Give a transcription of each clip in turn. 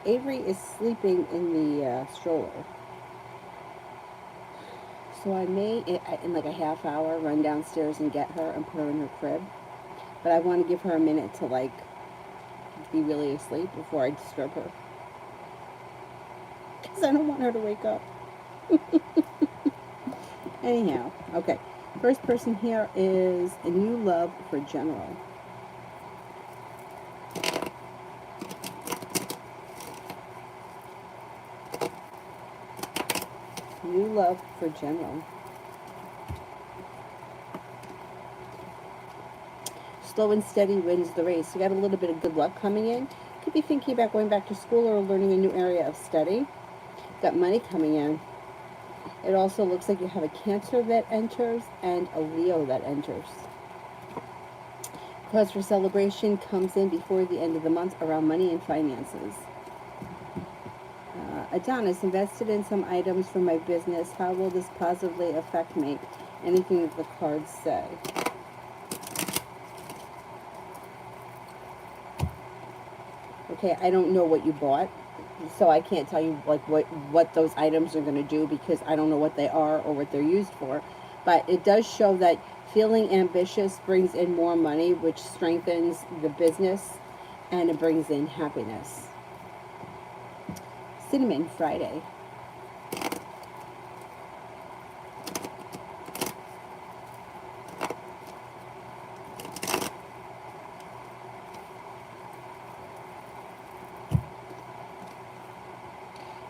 Avery is sleeping in the stroller. So I may, in like a half hour, run downstairs and get her and put her in her crib. But I want to give her a minute to like be really asleep before I disturb her. Because I don't want her to wake up. Anyhow, okay. First person here is a new love for General. New love for General. Slow and steady wins the race. You got a little bit of good luck coming in. Could be thinking about going back to school or learning a new area of study. Got money coming in. It also looks like you have a Cancer that enters and a Leo that enters. Cause for celebration comes in before the end of the month around money and finances. Adonis, invested in some items for my business. How will this positively affect me? Anything that the cards say. Okay, I don't know what you bought, so I can't tell you like what those items are going to do because I don't know what they are or what they're used for. But it does show that feeling ambitious brings in more money, which strengthens the business and it brings in happiness. Cinnamon Friday.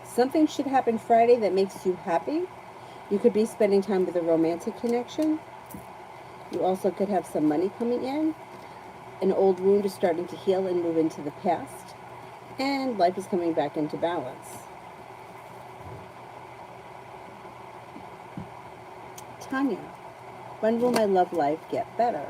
Something should happen Friday that makes you happy. You could be spending time with a romantic connection. You also could have some money coming in. An old wound is starting to heal and move into the past. And life is coming back into balance. Tanya, when will my love life get better?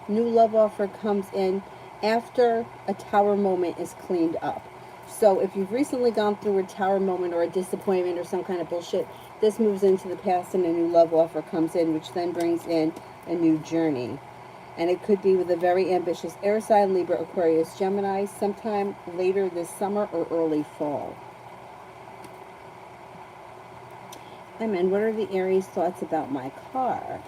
New love offer comes in after a tower moment is cleaned up. So if you've recently gone through a tower moment or a disappointment or some kind of bullshit, this moves into the past and a new love offer comes in, which then brings in a new journey. And it could be with a very ambitious air sign, Libra, Aquarius, Gemini, sometime later this summer or early fall. And what are the Aries thoughts about my car?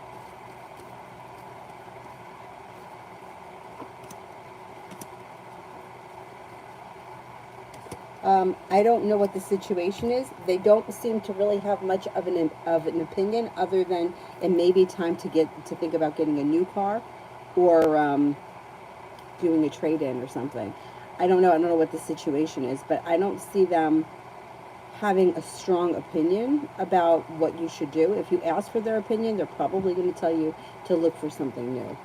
I don't know what the situation is. They don't seem to really have much of an opinion, other than it may be time to think about getting a new car, or doing a trade in or something. I don't know. I don't know what the situation is, but I don't see them having a strong opinion about what you should do. If you ask for their opinion, they're probably going to tell you to look for something new.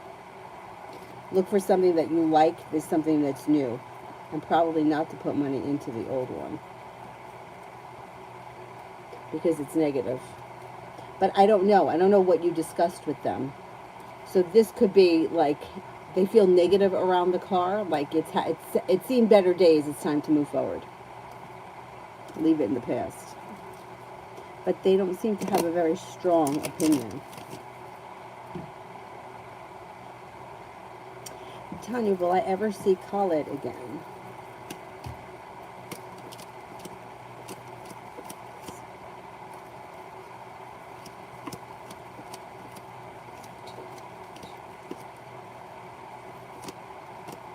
Look for something that you like. There's something that's new, and probably not to put money into the old one because it's negative. But I don't know. I don't know what you discussed with them. So this could be like they feel negative around the car, like it's seen better days. It's time to move forward. Leave it in the past. But they don't seem to have a very strong opinion. Tanya, will I ever see Khalid again?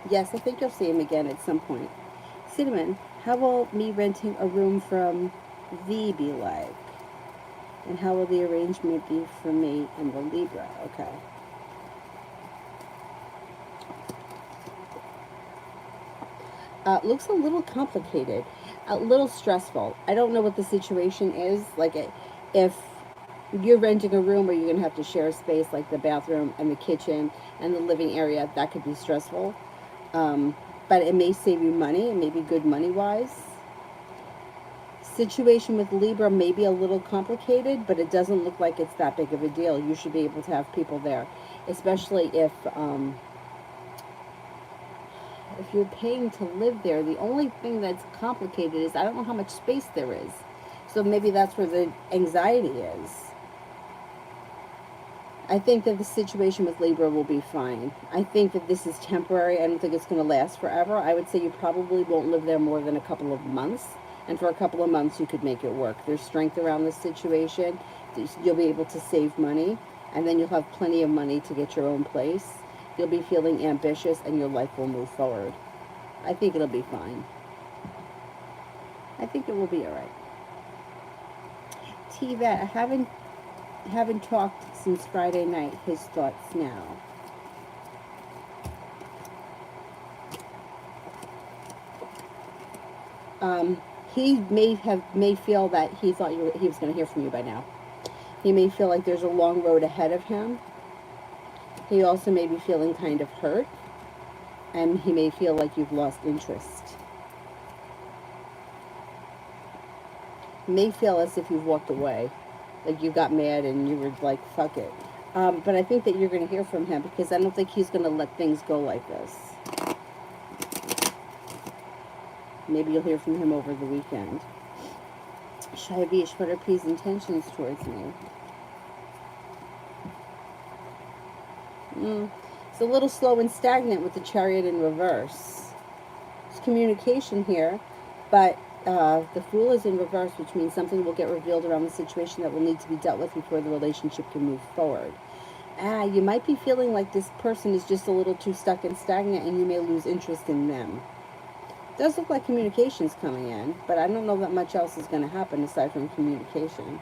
Yes, I think you'll see him again at some point. Cinnamon, how will me renting a room from V be like? And how will the arrangement be for me and the Libra? Okay. Looks a little complicated, a little stressful. I don't know what the situation is. Like, if you're renting a room where you're going to have to share a space, like the bathroom and the kitchen and the living area, that could be stressful. But it may save you money. It may be good money-wise. Situation with Libra may be a little complicated, but it doesn't look like it's that big of a deal. You should be able to have people there, especially if you're paying to live there. The only thing that's complicated is I don't know how much space there is. So maybe that's where the anxiety is. I think that the situation with Libra will be fine. I think that this is temporary. I don't think it's going to last forever. I would say you probably won't live there more than a couple of months. And for a couple of months, you could make it work. There's strength around this situation. You'll be able to save money. And then you'll have plenty of money to get your own place. You'll be feeling ambitious and your life will move forward. I think it'll be fine. I think it will be all right. T-Vet, I haven't talked since Friday night. His thoughts now. He may feel that he thought he was going to hear from you by now. He may feel like there's a long road ahead of him. He also may be feeling kind of hurt, and he may feel like you've lost interest. He may feel as if you've walked away. Like you got mad and you were like, fuck it. But I think that you're going to hear from him because I don't think he's going to let things go like this. Maybe you'll hear from him over the weekend. Shaivish, what are P's intentions towards me? It's a little slow and stagnant with the Chariot in reverse. There's communication here, but the Fool is in reverse, which means something will get revealed around the situation that will need to be dealt with before the relationship can move forward. You might be feeling like this person is just a little too stuck and stagnant and you may lose interest in them. It does look like communication's coming in, but I don't know that much else is going to happen aside from communication.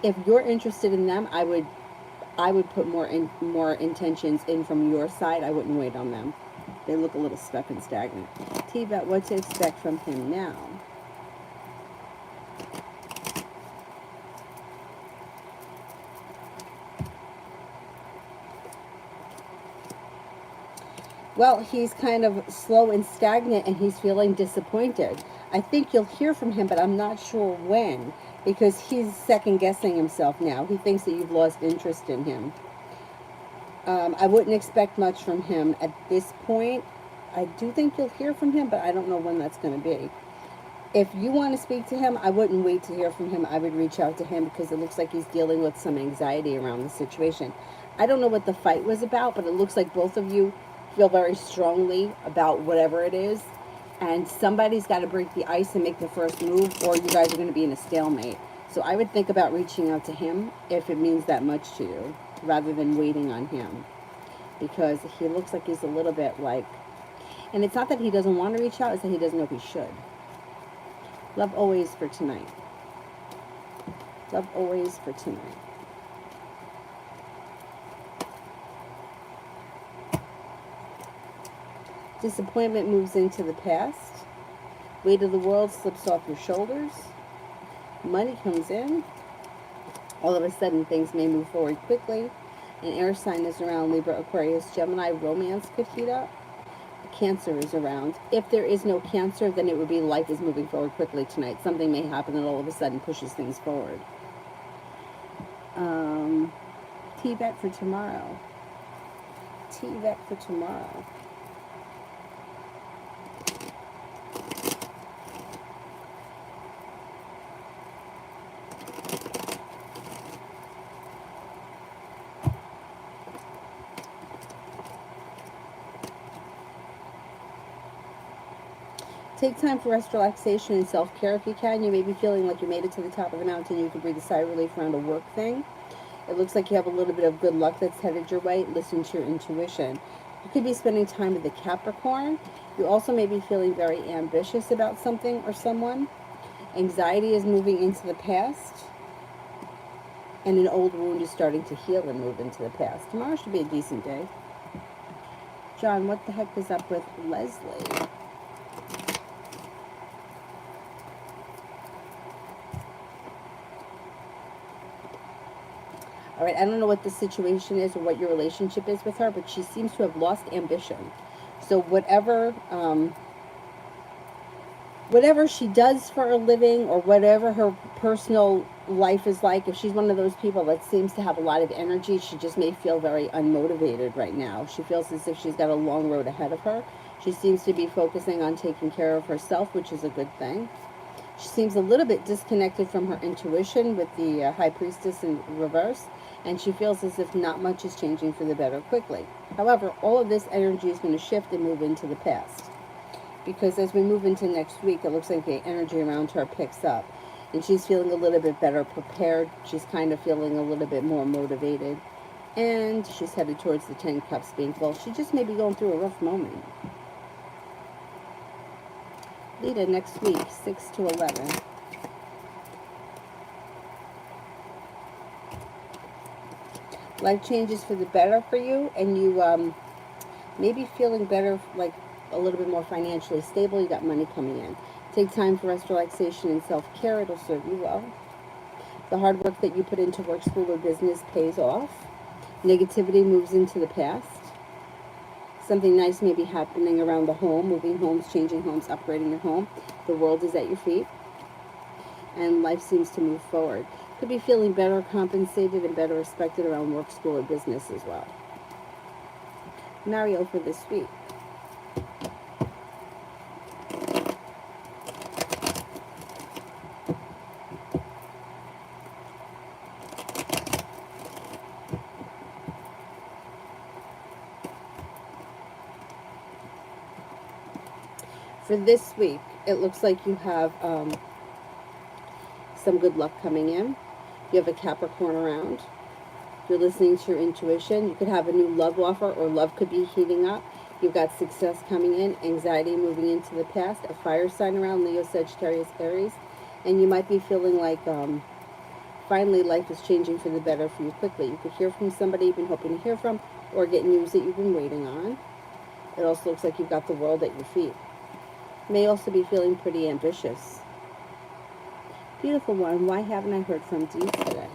If you're interested in them, I would put more intentions in from your side. I wouldn't wait on them. They look a little stuck and stagnant. T-Bet, what to expect from him now? Well, he's kind of slow and stagnant and he's feeling disappointed. I think you'll hear from him, but I'm not sure when, because he's second-guessing himself now. He thinks that you've lost interest in him. I wouldn't expect much from him at this point. I do think you'll hear from him, but I don't know when that's going to be. If you want to speak to him, I wouldn't wait to hear from him. I would reach out to him because it looks like he's dealing with some anxiety around the situation. I don't know what the fight was about, but it looks like both of you feel very strongly about whatever it is, and somebody's got to break the ice and make the first move, or you guys are going to be in a stalemate. So I would think about reaching out to him if it means that much to you, rather than waiting on him, because he looks like he's a little bit like, and it's not that he doesn't want to reach out, it's that he doesn't know if he should. Love always for tonight. Love always for tonight. Disappointment moves into the past. Weight of the world slips off your shoulders. Money comes in. All of a sudden, things may move forward quickly. An air sign is around. Libra, Aquarius, Gemini. Romance could heat up. Cancer is around. If there is no Cancer, then it would be life is moving forward quickly tonight. Something may happen that all of a sudden pushes things forward. T-Vet for tomorrow. T-Vet for tomorrow. Take time for rest, relaxation, and self-care if you can. You may be feeling like you made it to the top of the mountain. You can breathe a sigh of relief around a work thing. It looks like you have a little bit of good luck that's headed your way. Listen to your intuition. You could be spending time with the Capricorn. You also may be feeling very ambitious about something or someone. Anxiety is moving into the past. And an old wound is starting to heal and move into the past. Tomorrow should be a decent day. John, what the heck is up with Leslie? All right, I don't know what the situation is or what your relationship is with her, but she seems to have lost ambition. So whatever she does for a living or whatever her personal life is like, if she's one of those people that seems to have a lot of energy, she just may feel very unmotivated right now. She feels as if she's got a long road ahead of her. She seems to be focusing on taking care of herself, which is a good thing. She seems a little bit disconnected from her intuition with the High Priestess in reverse. and she feels as if not much is changing for the better quickly. However, all of this energy is going to shift and move into the past, because as we move into next week, it looks like the energy around her picks up, and she's feeling a little bit better prepared. She's kind of feeling a little bit more motivated, and she's headed towards the 10 cups being full. She just may be going through a rough moment. Lita, next week, 6 to 11. Life changes for the better for you, and you maybe feeling better, like a little bit more financially stable. You got money coming in. Take time for rest, relaxation, and self-care. It'll serve you well. The hard work that you put into work, school, or business pays off. Negativity moves into the past. Something nice may be happening around the home, moving homes, changing homes, upgrading your home. The world is at your feet, and life seems to move forward. Could be feeling better compensated and better respected around work, school, or business as well. Mario for this week. For this week, it looks like you have some good luck coming in. You have a Capricorn around. You're listening to your intuition. You could have a new love offer, or love could be heating up. You've got success coming in, anxiety moving into the past, a fire sign around, Leo, Sagittarius, Aries. And you might be feeling like finally life is changing for the better for you quickly. You could hear from somebody you've been hoping to hear from, or get news that you've been waiting on. It also looks like you've got the world at your feet. You may also be feeling pretty ambitious. Beautiful one, why haven't I heard from Dee today?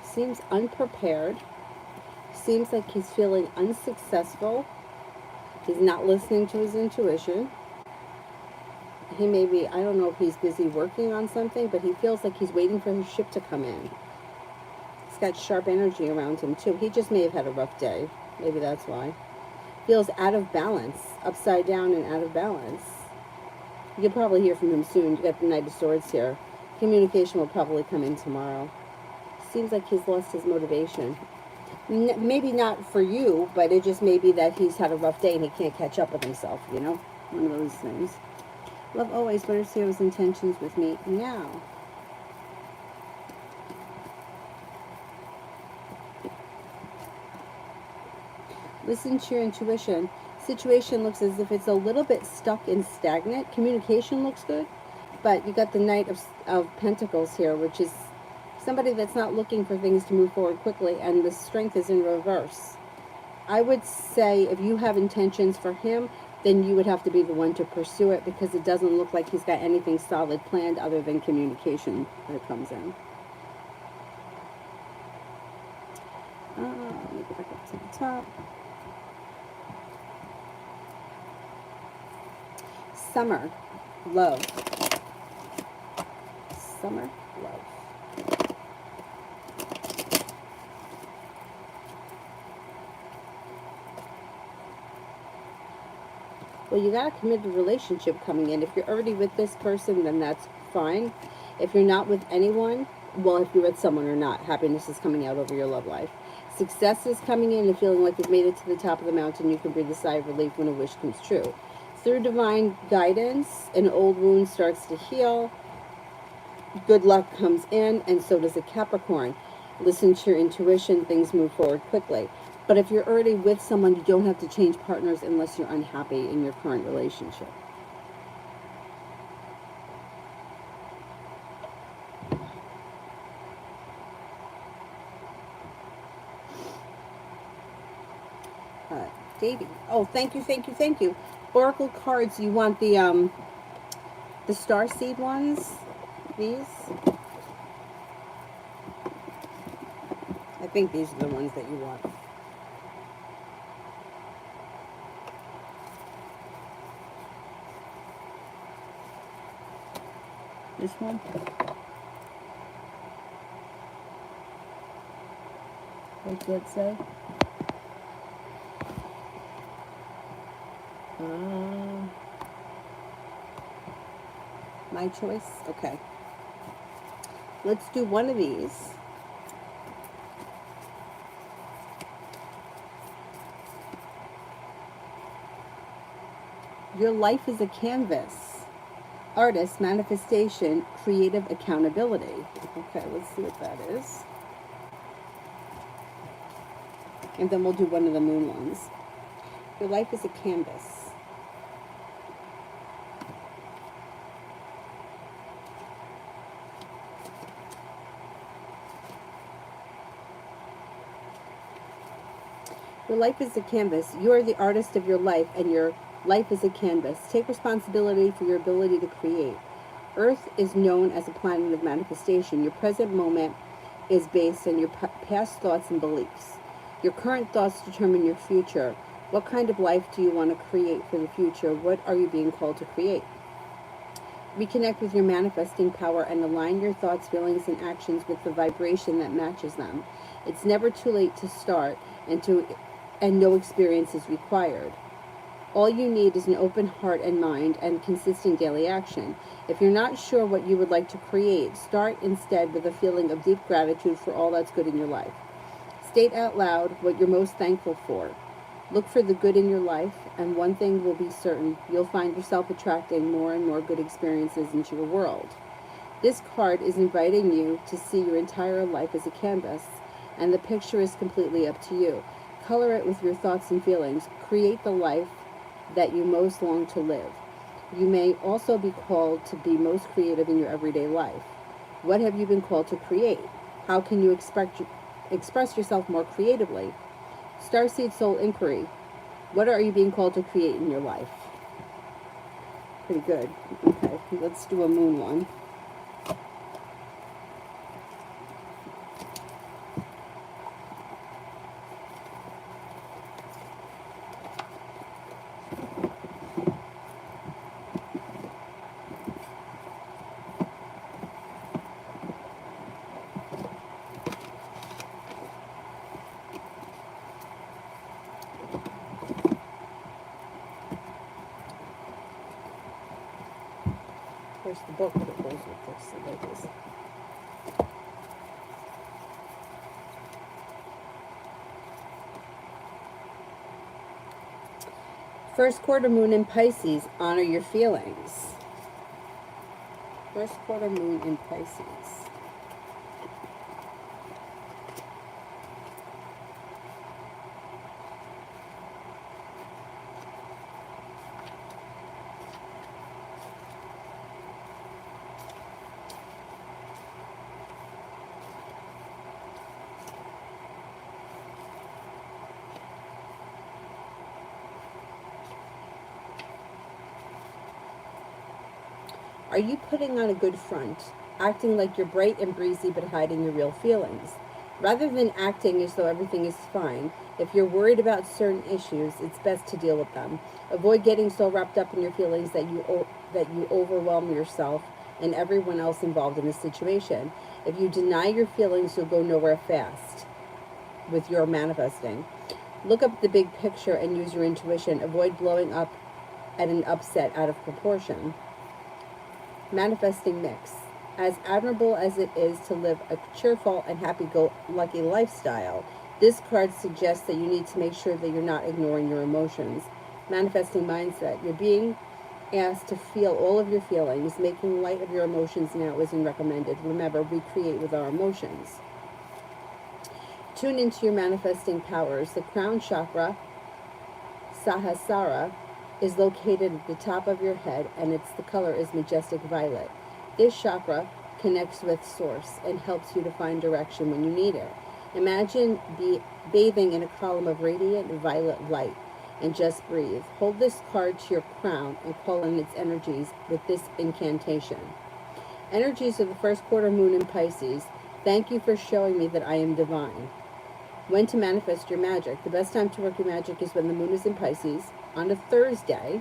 Seems unprepared. Seems like he's feeling unsuccessful. He's not listening to his intuition. He may be, I don't know if he's busy working on something, but he feels like he's waiting for his ship to come in. He's got sharp energy around him too. He just may have had a rough day. Maybe that's why. Feels out of balance, upside down and out of balance. You can probably hear from him soon. You got the Knight of Swords here. Communication will probably come in tomorrow. Seems like he's lost his motivation. Maybe not for you, but it just may be that he's had a rough day and he can't catch up with himself, you know? One of those things. Love always. What are Sarah's intentions with me now? Listen to your intuition. Situation looks as if it's a little bit stuck and stagnant. Communication looks good, but you got the Knight of Pentacles here, which is somebody that's not looking for things to move forward quickly, and the Strength is in reverse. I would say if you have intentions for him, then you would have to be the one to pursue it, because it doesn't look like he's got anything solid planned other than communication that comes in. Let me go back up to the top. Summer, love. Summer, love. Well, you got a committed relationship coming in. If you're already with this person, then that's fine. If you're not with anyone, well, if you're with someone or not, happiness is coming out over your love life. Success is coming in and feeling like you've made it to the top of the mountain. You can breathe a sigh of relief when a wish comes true. Through divine guidance, an old wound starts to heal. Good luck comes in, and so does a Capricorn. Listen to your intuition. Things move forward quickly. But if you're already with someone, you don't have to change partners unless you're unhappy in your current relationship. Davey. Oh, thank you, thank you, thank you. Oracle cards, you want the star seed ones? These? I think these are the ones that you want. This one? What did it say? My choice? Okay. Let's do one of these. Your life is a canvas. Artist, manifestation, creative accountability. Okay, let's see what that is. And then we'll do one of the moon ones. Your life is a canvas. Your life is a canvas. You are the artist of your life, and your life is a canvas. Take responsibility for your ability to create. Earth is known as a planet of manifestation. Your present moment is based on your past thoughts and beliefs. Your current thoughts determine your future. What kind of life do you want to create for the future? What are you being called to create? Reconnect with your manifesting power and align your thoughts, feelings, and actions with the vibration that matches them. It's never too late to start, and no experience is required. All you need is an open heart and mind and consistent daily action. If you're not sure what you would like to create, start instead with a feeling of deep gratitude for all that's good in your life. State out loud what you're most thankful for. Look for the good in your life, and one thing will be certain: you'll find yourself attracting more and more good experiences into your world. This card is inviting you to see your entire life as a canvas, and the picture is completely up to you. Color it with your thoughts and feelings. Create the life that you most long to live. You may also be called to be most creative in your everyday life. What have you been called to create? How can you express yourself more creatively? Starseed Soul Inquiry. What are you being called to create in your life? Pretty good. Okay, let's do a moon one. There's the book that goes with this. So there it is. First quarter moon in Pisces. Honor your feelings. First quarter moon in Pisces. Are you putting on a good front, acting like you're bright and breezy but hiding your real feelings? Rather than acting as though everything is fine, if you're worried about certain issues, it's best to deal with them. Avoid getting so wrapped up in your feelings that you overwhelm yourself and everyone else involved in the situation. If you deny your feelings, you'll go nowhere fast with your manifesting. Look up the big picture and use your intuition. Avoid blowing up at an upset out of proportion. Manifesting mix. As admirable as it is to live a cheerful and happy-go-lucky lifestyle, this card suggests that you need to make sure that you're not ignoring your emotions. Manifesting mindset. You're being asked to feel all of your feelings. Making light of your emotions now isn't recommended. Remember, we create with our emotions. Tune into your manifesting powers. The crown chakra, Sahasrara, is located at the top of your head, and the color is majestic violet. This chakra connects with source and helps you to find direction when you need it. Imagine bathing in a column of radiant violet light and just breathe. Hold this card to your crown and call in its energies with this incantation. Energies of the first quarter moon in Pisces, thank you for showing me that I am divine. When to manifest your magic. The best time to work your magic is when the moon is in Pisces, on a Thursday,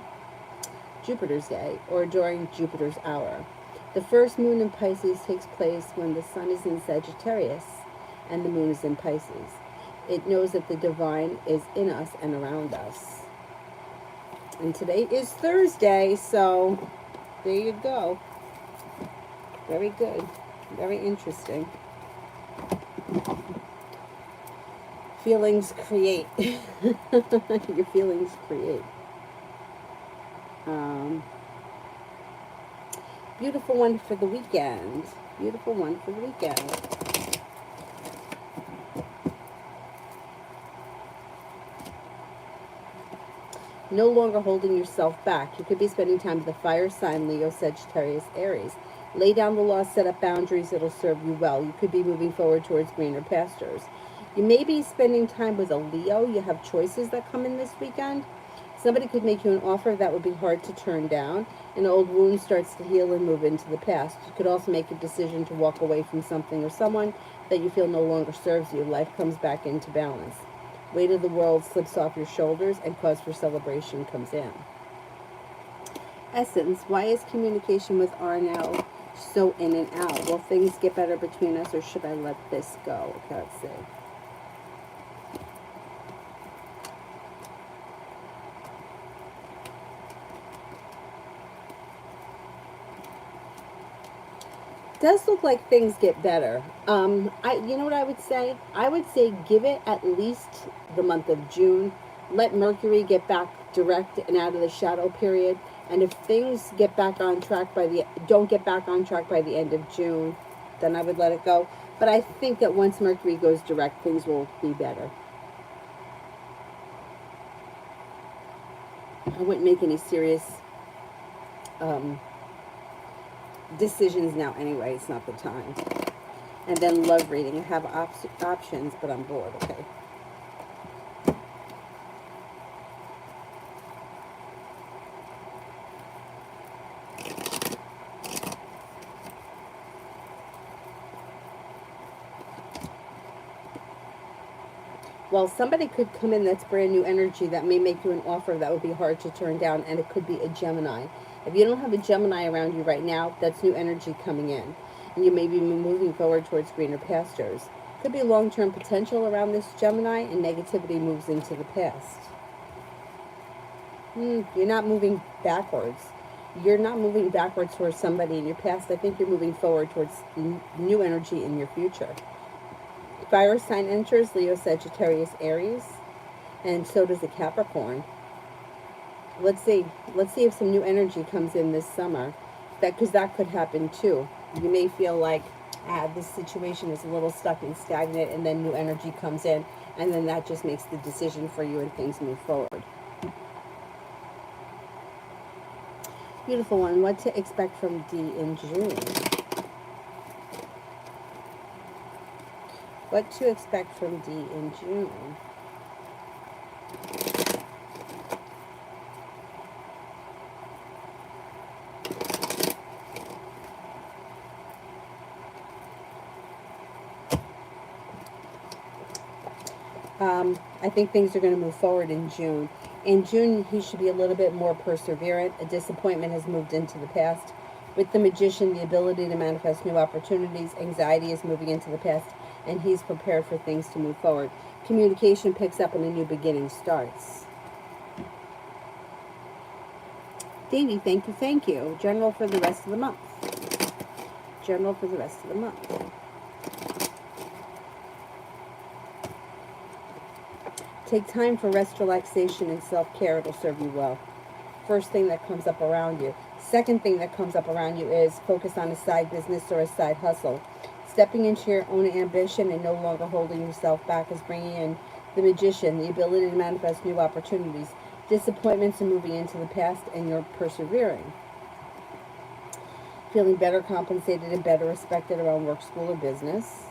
Jupiter's day, or during Jupiter's hour. The first moon in Pisces takes place when the sun is in Sagittarius and the moon is in Pisces. It knows that the divine is in us and around us. And today is Thursday, so there you go. Very good. Very interesting. Feelings create. Your feelings create. Beautiful one for the weekend. Beautiful one for the weekend. No longer holding yourself back. You could be spending time with the fire sign, Leo, Sagittarius, Aries. Lay down the law, set up boundaries that'll serve you well. You could be moving forward towards greener pastures. You may be spending time with a Leo. You have choices that come in this weekend. Somebody could make you an offer that would be hard to turn down. An old wound starts to heal and move into the past. You could also make a decision to walk away from something or someone that you feel no longer serves you. Life comes back into balance. Weight of the world slips off your shoulders and cause for celebration comes in. Essence, why is communication with Arnell so in and out? Will things get better between us or should I let this go? Okay, let's see. Does look like things get better. You know what I would say? I would say give it at least the month of June. Let Mercury get back direct and out of the shadow period. And if things get back on track don't get back on track by the end of June, then I would let it go. But I think that once Mercury goes direct, things will be better. I wouldn't make any serious decisions now anyway. It's not the time. And then love reading. I have options, but I'm bored. Okay. Well, somebody could come in that's brand new energy that may make you an offer that would be hard to turn down, and it could be a Gemini. If you don't have a Gemini around you right now, that's new energy coming in. And you may be moving forward towards greener pastures. Could be long-term potential around this Gemini, and negativity moves into the past. You're not moving backwards. You're not moving backwards towards somebody in your past. I think you're moving forward towards new energy in your future. Fire sign enters, Leo, Sagittarius, Aries, and so does a Capricorn. Let's see if some new energy comes in this summer. Because that could happen too. You may feel like this situation is a little stuck and stagnant, and then new energy comes in, and then that just makes the decision for you and things move forward. Beautiful one. What to expect from D in June? What to expect from D in June? I think things are going to move forward in June. In June, he should be a little bit more perseverant. A disappointment has moved into the past. With the Magician, the ability to manifest new opportunities. Anxiety is moving into the past, and he's prepared for things to move forward. Communication picks up and a new beginning starts. Davey, thank you, thank you. General for the rest of the month. General for the rest of the month. Take time for rest, relaxation, and self-care. It'll serve you well. First thing that comes up around you. Second thing that comes up around you is focus on a side business or a side hustle. Stepping into your own ambition and no longer holding yourself back is bringing in the Magician, the ability to manifest new opportunities. Disappointments are moving into the past, and you're persevering. Feeling better compensated and better respected around work, school, or business.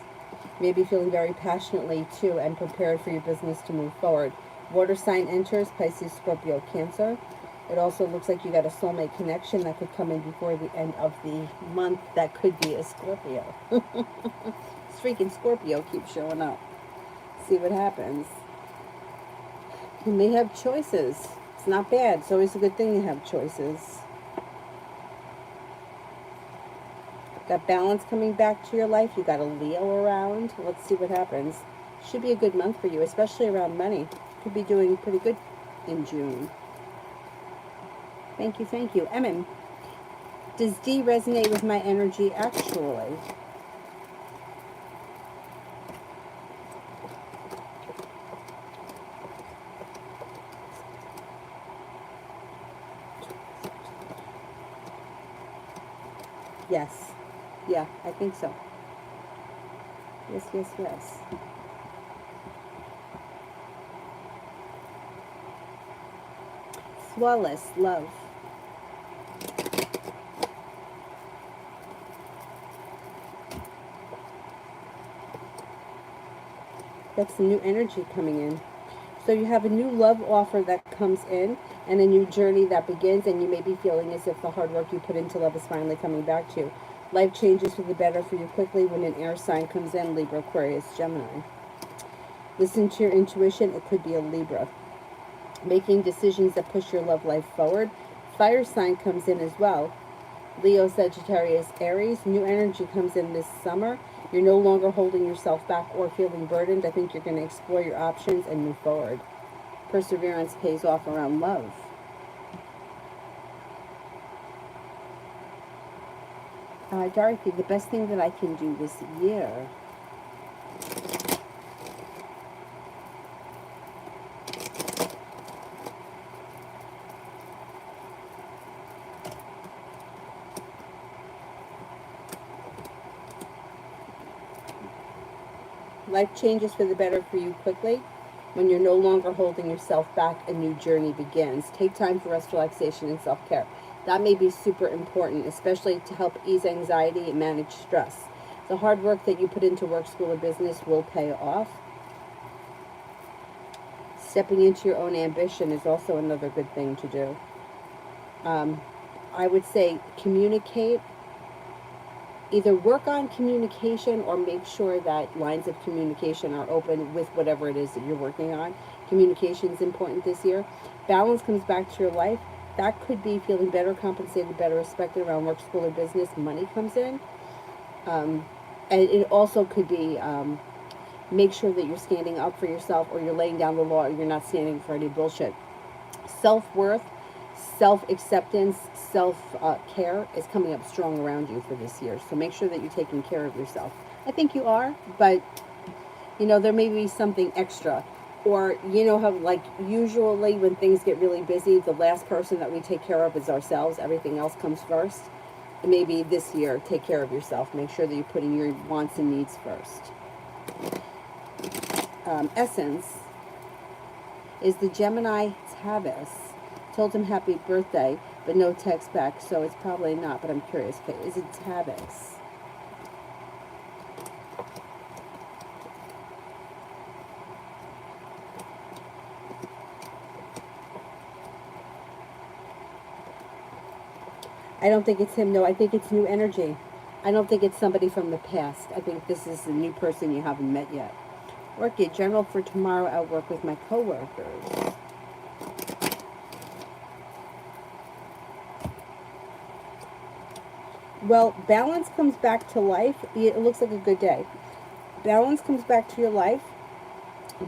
Maybe feeling very passionately too and prepared for your business to move forward. Water sign enters, Pisces, Scorpio, Cancer. It also looks like you got a soulmate connection that could come in before the end of the month. That could be a Scorpio. This freaking Scorpio keeps showing up. See what happens. You may have choices. It's not bad. It's always a good thing to have choices. Got balance coming back to your life. You got a Leo around. Let's see what happens. Should be a good month for you, especially around money. Could be doing pretty good in June. Thank you, thank you. Emin. Does D resonate with my energy actually? Yes. Yeah, I think so. Yes, yes, yes. Flawless love. That's the new energy coming in. So you have a new love offer that comes in and a new journey that begins, and you may be feeling as if the hard work you put into love is finally coming back to you. Life changes for the better for you quickly when an air sign comes in, Libra, Aquarius, Gemini. Listen to your intuition. It could be a Libra. Making decisions that push your love life forward. Fire sign comes in as well. Leo, Sagittarius, Aries. New energy comes in this summer. You're no longer holding yourself back or feeling burdened. I think you're going to explore your options and move forward. Perseverance pays off around love. Dorothy, the best thing that I can do this year. Life changes for the better for you quickly. When you're no longer holding yourself back, a new journey begins. Take time for rest, relaxation, and self-care. That may be super important, especially to help ease anxiety and manage stress. The hard work that you put into work, school, or business will pay off. Stepping into your own ambition is also another good thing to do. I would say communicate. Either work on communication or make sure that lines of communication are open with whatever it is that you're working on. Communication is important this year. Balance comes back to your life. That could be feeling better compensated, better respected around work, school, or business. Money comes in. And it also could be make sure that you're standing up for yourself, or you're laying down the law, or you're not standing for any bullshit. Self-worth, self-acceptance, self-care is coming up strong around you for this year. So make sure that you're taking care of yourself. I think you are, but, you know, there may be something extra. Or, you know how, like, usually when things get really busy, the last person that we take care of is ourselves. Everything else comes first. Maybe this year, take care of yourself. Make sure that you're putting your wants and needs first. Essence is the Gemini Tavis. Told him happy birthday, but no text back, so it's probably not, but I'm curious. Okay, is it Tavis? I don't think it's him. No, I think it's new energy. I don't think it's somebody from the past. I think this is a new person you haven't met yet. Orchid, general for tomorrow. I'll work with my coworkers. Well, balance comes back to life. It looks like a good day. Balance comes back to your life.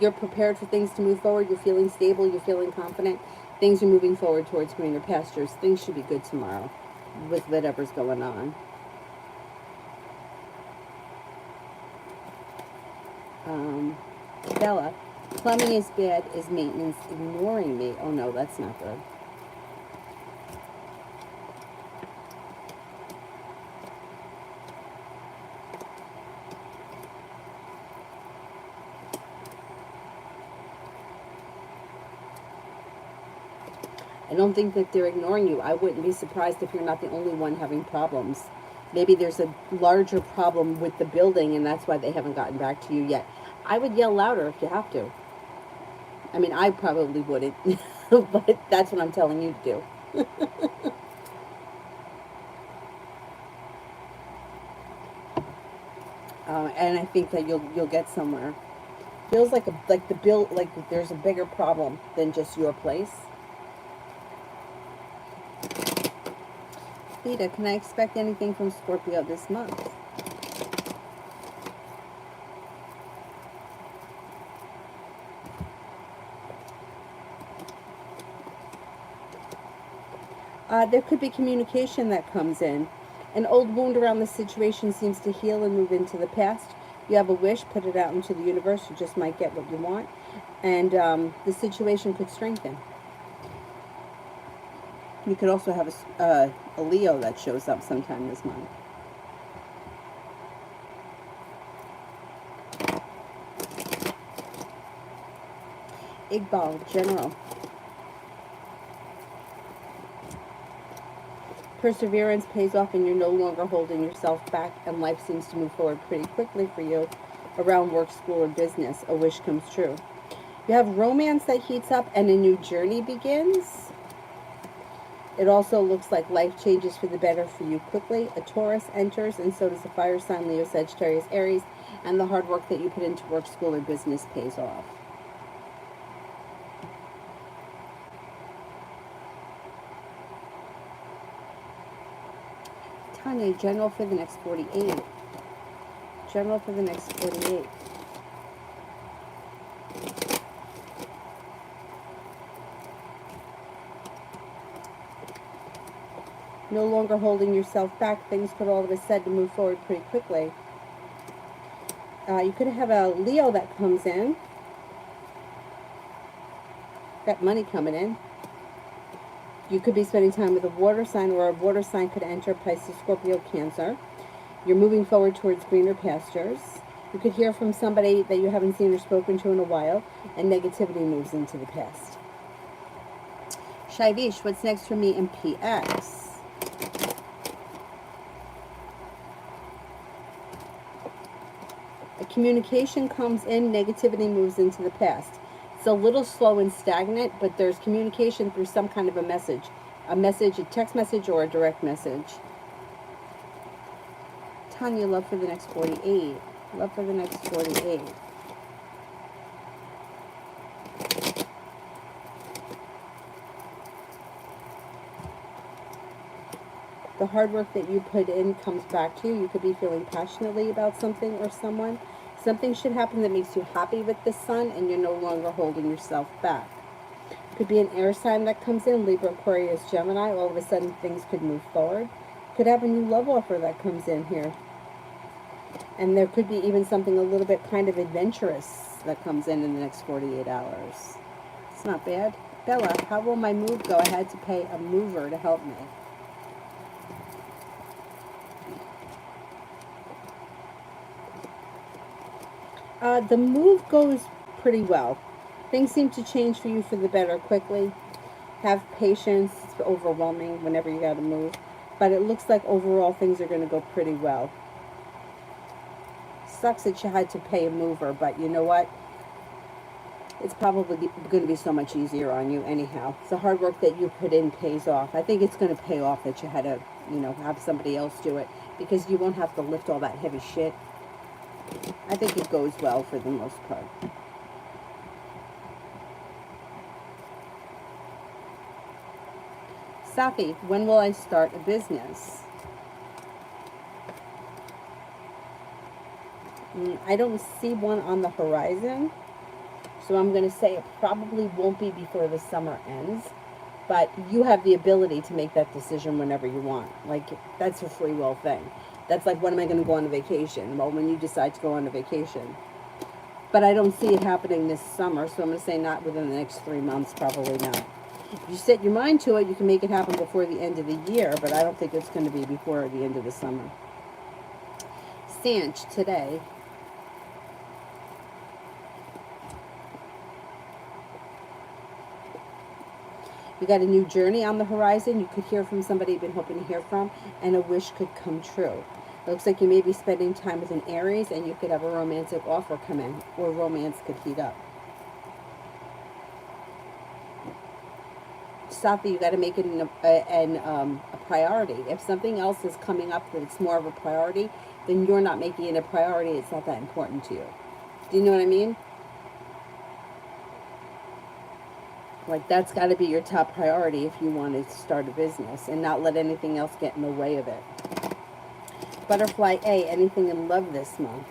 You're prepared for things to move forward. You're feeling stable. You're feeling confident. Things are moving forward towards greener pastures. Things should be good tomorrow with whatever's going on. Bella, plumbing is bad. Is maintenance ignoring me? Oh no, that's not good. I don't think that they're ignoring you. I wouldn't be surprised if you're not the only one having problems. Maybe there's a larger problem with the building, and that's why they haven't gotten back to you yet. I would yell louder if you have to. I mean, I probably wouldn't, but that's what I'm telling you to do. And I think that you'll get somewhere. Feels like there's a bigger problem than just your place. Theta, can I expect anything from Scorpio this month? There could be communication that comes in. An old wound around the situation seems to heal and move into the past. You have a wish, put it out into the universe. You just might get what you want. And the situation could strengthen. You could also have a Leo that shows up sometime this month. Iqbal, General. Perseverance pays off and you're no longer holding yourself back, and life seems to move forward pretty quickly for you around work, school, or business. A wish comes true. You have romance that heats up and a new journey begins. It also looks like life changes for the better for you quickly. A Taurus enters, and so does a fire sign, Leo, Sagittarius, Aries, and the hard work that you put into work, school, or business pays off. Tanya, General for the next 48. General for the next 48. No longer holding yourself back. Things could all of a sudden move forward pretty quickly. You could have a Leo that comes in. Got money coming in. You could be spending time with a water sign, or a water sign could enter, Pisces, Scorpio, Cancer. You're moving forward towards greener pastures. You could hear from somebody that you haven't seen or spoken to in a while, and negativity moves into the past. Shaivish, what's next for me in PX? A communication comes in, negativity moves into the past. It's a little slow and stagnant, but there's communication through some kind of a message, a text message, or a direct message. Tanya, love for the next 48. Love for the next 48. The hard work that you put in comes back to you. You could be feeling passionately about something or someone. Something should happen that makes you happy with the sun, and you're no longer holding yourself back. Could be an air sign that comes in, Libra, Aquarius, Gemini. All of a sudden things could move forward. Could have a new love offer that comes in here. And there could be even something a little bit kind of adventurous that comes in the next 48 hours. It's not bad. Bella, how will my move go? I had to pay a mover to help me. The move goes pretty well. Things seem to change for you for the better quickly. Have patience. It's overwhelming whenever you got to move. But it looks like overall things are going to go pretty well. Sucks that you had to pay a mover, but you know what? It's probably going to be so much easier on you anyhow. It's the hard work that you put in pays off. I think it's going to pay off that you had to, have somebody else do it, because you won't have to lift all that heavy shit. I think it goes well for the most part. Safi, when will I start a business? I don't see one on the horizon, so I'm going to say it probably won't be before the summer ends, but you have the ability to make that decision whenever you want. Like, that's a free will thing. That's like, when am I going to go on a vacation? Well, when you decide to go on a vacation. But I don't see it happening this summer, so I'm going to say not within the next 3 months, probably not. If you set your mind to it, you can make it happen before the end of the year, but I don't think it's going to be before the end of the summer. Sanch, today. You got a new journey on the horizon. You could hear from somebody you've been hoping to hear from, and a wish could come true. It looks like you may be spending time with an Aries, and you could have a romantic offer come in, or romance could heat up. Safi, you got to make it a priority. If something else is coming up that's more of a priority, then you're not making it a priority. It's not that important to you. Do you know what I mean? Like, that's got to be your top priority if you want to start a business, and not let anything else get in the way of it. Butterfly A, anything in love this month?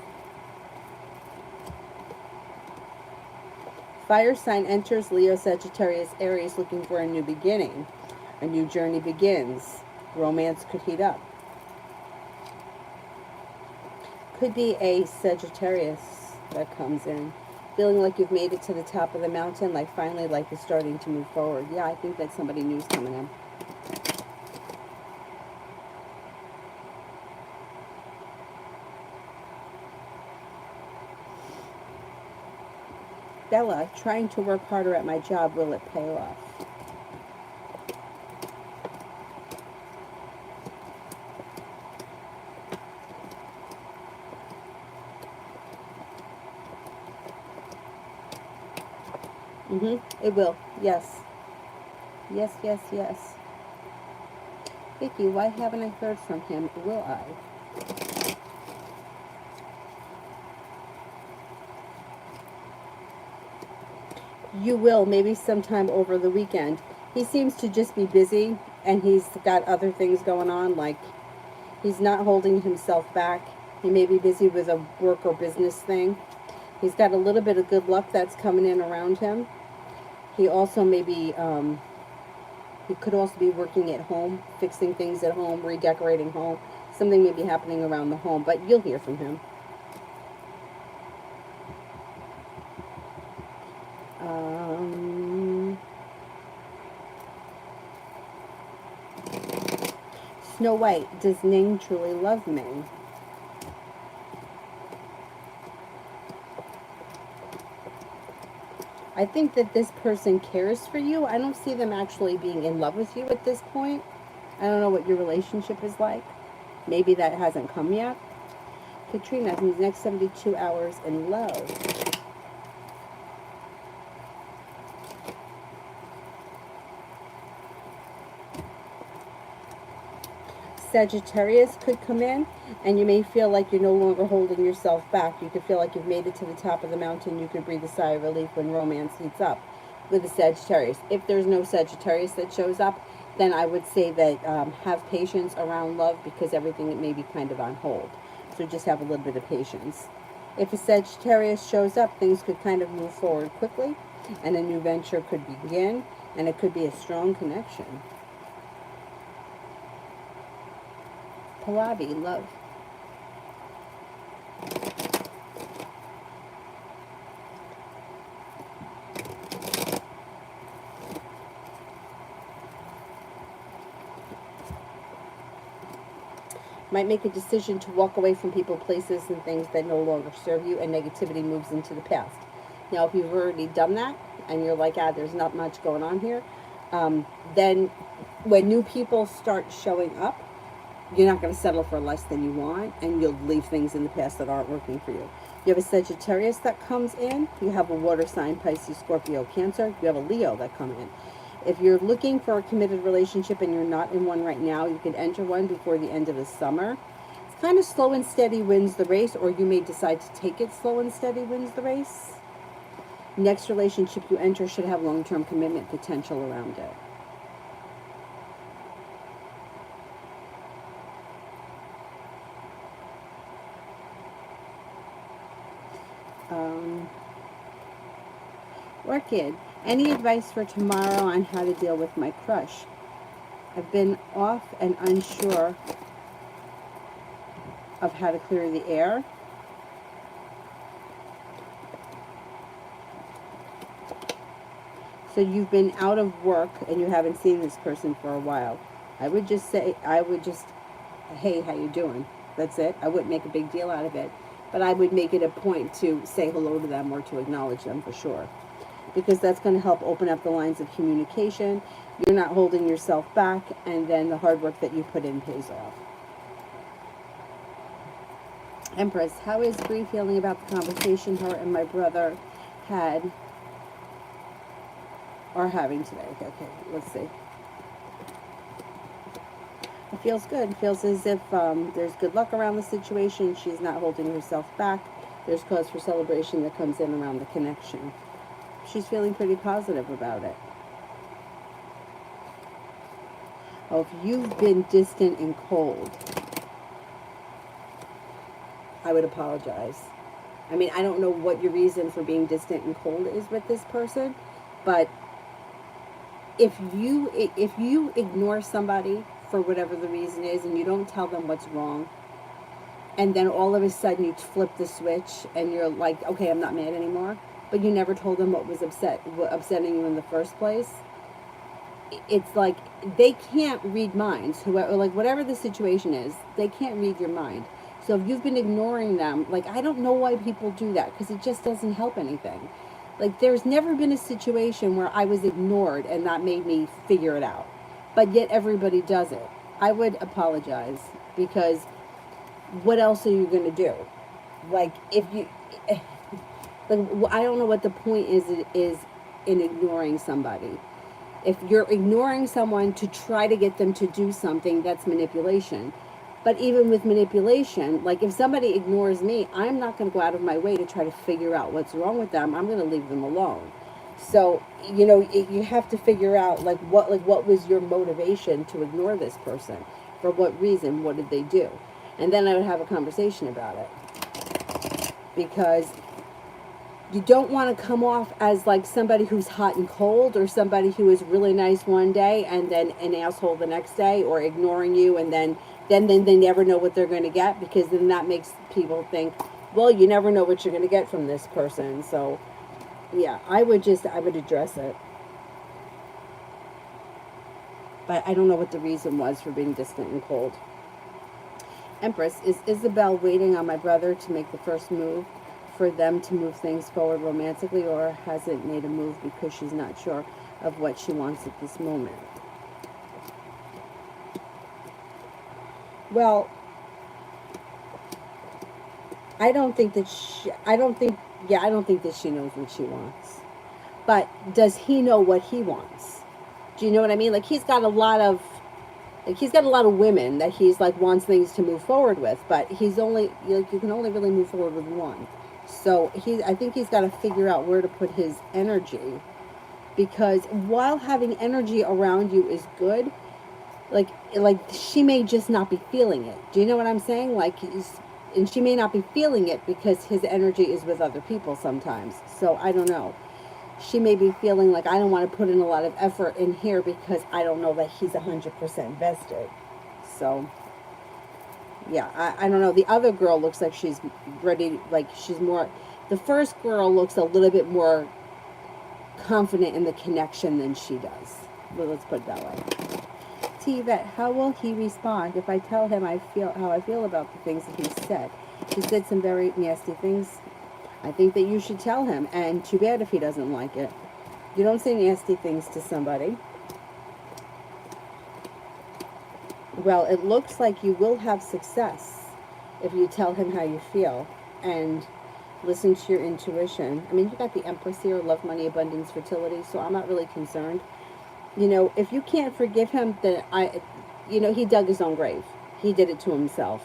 Fire sign enters, Leo, Sagittarius, Aries, looking for a new beginning. A new journey begins. Romance could heat up. Could be a Sagittarius that comes in. Feeling like you've made it to the top of the mountain, like finally life is starting to move forward. Yeah, I think that somebody new's coming in. Bella, trying to work harder at my job, will it pay off? It will. Yes. Yes, yes, yes. Vicky, why haven't I heard from him? Will I? You will, maybe sometime over the weekend. He seems to just be busy, and he's got other things going on, like he's not holding himself back. He may be busy with a work or business thing. He's got a little bit of good luck that's coming in around him. He also may be, he could also be working at home, fixing things at home, redecorating home. Something may be happening around the home, but you'll hear from him. Snow White, does Ning truly love me? I think that this person cares for you. I don't see them actually being in love with you at this point. I don't know what your relationship is like. Maybe that hasn't come yet. Katrina, in the next 72 hours in love. Sagittarius could come in, and you may feel like you're no longer holding yourself back. You could feel like you've made it to the top of the mountain. You could breathe a sigh of relief when romance heats up with a Sagittarius. If there's no Sagittarius that shows up, then I would say that have patience around love, because everything may be kind of on hold. So just have a little bit of patience. If a Sagittarius shows up, things could kind of move forward quickly, and a new venture could begin, and it could be a strong connection. Pallavi, love. Might make a decision to walk away from people, places, and things that no longer serve you, and negativity moves into the past. Now, if you've already done that, and you're like, there's not much going on here, then when new people start showing up, you're not going to settle for less than you want, and you'll leave things in the past that aren't working for you. You have a Sagittarius that comes in. You have a water sign, Pisces, Scorpio, Cancer. You have a Leo that come in. If you're looking for a committed relationship and you're not in one right now, you could enter one before the end of the summer. It's kind of slow and steady wins the race, or you may decide to take it slow and steady wins the race. Next relationship you enter should have long-term commitment potential around it. Orchid, any advice for tomorrow on how to deal with my crush? I've been off and unsure of how to clear the air. So you've been out of work and you haven't seen this person for a while. I would just, hey, how you doing? That's it. I wouldn't make a big deal out of it. But I would make it a point to say hello to them or to acknowledge them for sure. Because that's going to help open up the lines of communication. You're not holding yourself back, and then the hard work that you put in pays off. Empress, how is Bree feeling about the conversation her and my brother are having today? Okay, let's see. It feels good. It feels as if there's good luck around the situation. She's not holding herself back. There's cause for celebration that comes in around the connection. She's feeling pretty positive about it. Oh, if you've been distant and cold, I would apologize. I mean, I don't know what your reason for being distant and cold is with this person, but if you ignore somebody for whatever the reason is, and you don't tell them what's wrong, and then all of a sudden you flip the switch and you're like, okay, I'm not mad anymore, but you never told them what was upsetting you in the first place. It's like they can't read minds. Whoever, like whatever the situation is, they can't read your mind. So if you've been ignoring them, like I don't know why people do that, because it just doesn't help anything. Like there's never been a situation where I was ignored and that made me figure it out. But yet everybody does it. I would apologize, because what else are you going to do? Like if you like I don't know what the point is in ignoring somebody. If you're ignoring someone to try to get them to do something, that's manipulation. But even with manipulation, like if somebody ignores me, I'm not going to go out of my way to try to figure out what's wrong with them. I'm going to leave them alone. So, you have to figure out what was your motivation to ignore this person? For what reason? What did they do? And then I would have a conversation about it. Because you don't want to come off as like somebody who's hot and cold, or somebody who is really nice one day and then an asshole the next day, or ignoring you, and then they never know what they're going to get, because then that makes people think, well, you never know what you're going to get from this person. So yeah, I would address it. But I don't know what the reason was for being distant and cold. Empress, is Isabel waiting on my brother to make the first move for them to move things forward romantically, or hasn't made a move because she's not sure of what she wants at this moment? Well, I don't think that I don't think that she knows what she wants. But does he know what he wants? Do you know what I mean? Like he's got a lot of women that he's like wants things to move forward with, but he's only, like, you can only really move forward with one. So I think he's got to figure out where to put his energy, because while having energy around you is good, like she may just not be feeling it. Do you know what I'm saying? And she may not be feeling it because his energy is with other people sometimes. So I don't know. She may be feeling like, I don't want to put in a lot of effort in here because I don't know that he's 100% vested. So yeah, I don't know. The other girl looks like she's ready, like she's more, the first girl looks a little bit more confident in the connection than she does. Well, let's put it that way. T-Vet, how will he respond if I tell him how I feel about the things that he said? He said some very nasty things. I think that you should tell him, and too bad if he doesn't like it. You don't say nasty things to somebody. Well, it looks like you will have success if you tell him how you feel and listen to your intuition. I mean, you got the Empress here, love, money, abundance, fertility, so I'm not really concerned. If you can't forgive him, then he dug his own grave. He did it to himself.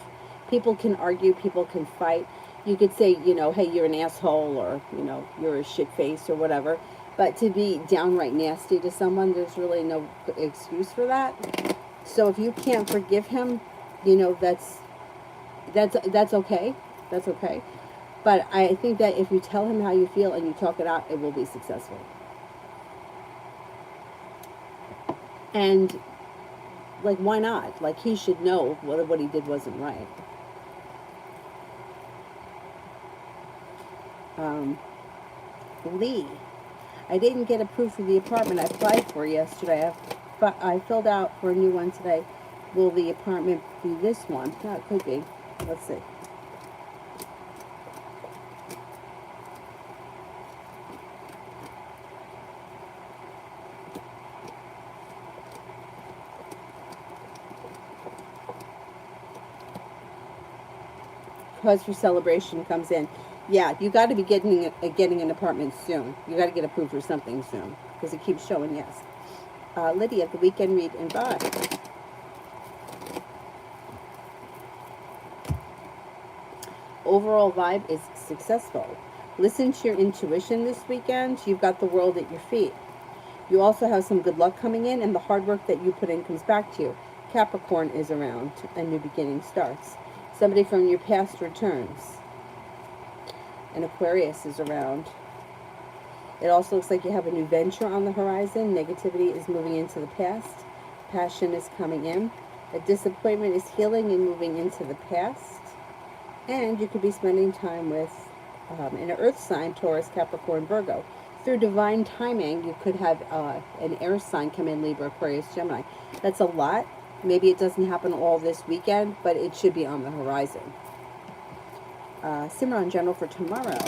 People can argue, people can fight. You could say, hey, you're an asshole, or, you're a shit face or whatever. But to be downright nasty to someone, there's really no excuse for that. So if you can't forgive him, that's okay. That's okay. But I think that if you tell him how you feel and you talk it out, it will be successful. And, like, why not? Like, he should know what he did wasn't right. Lee, I didn't get approved for the apartment I applied for yesterday. I filled out for a new one today. Will the apartment be this one? No, it could be. Let's see. Cause for celebration comes in. Yeah, you got to be getting an apartment soon. You got to get approved for something soon, because it keeps showing yes. Lydia, the weekend read and buy. Overall vibe is successful. Listen to your intuition this weekend. You've got the world at your feet. You also have some good luck coming in, and the hard work that you put in comes back to you. Capricorn is around. A new beginning starts. Somebody from your past returns. And Aquarius is around. It also looks like you have a new venture on the horizon. Negativity is moving into the past. Passion is coming in. A disappointment is healing and moving into the past. And you could be spending time with an earth sign, Taurus, Capricorn, Virgo. Through divine timing, you could have an air sign come in, Libra, Aquarius, Gemini. That's a lot. Maybe it doesn't happen all this weekend, but it should be on the horizon. Simran General for tomorrow.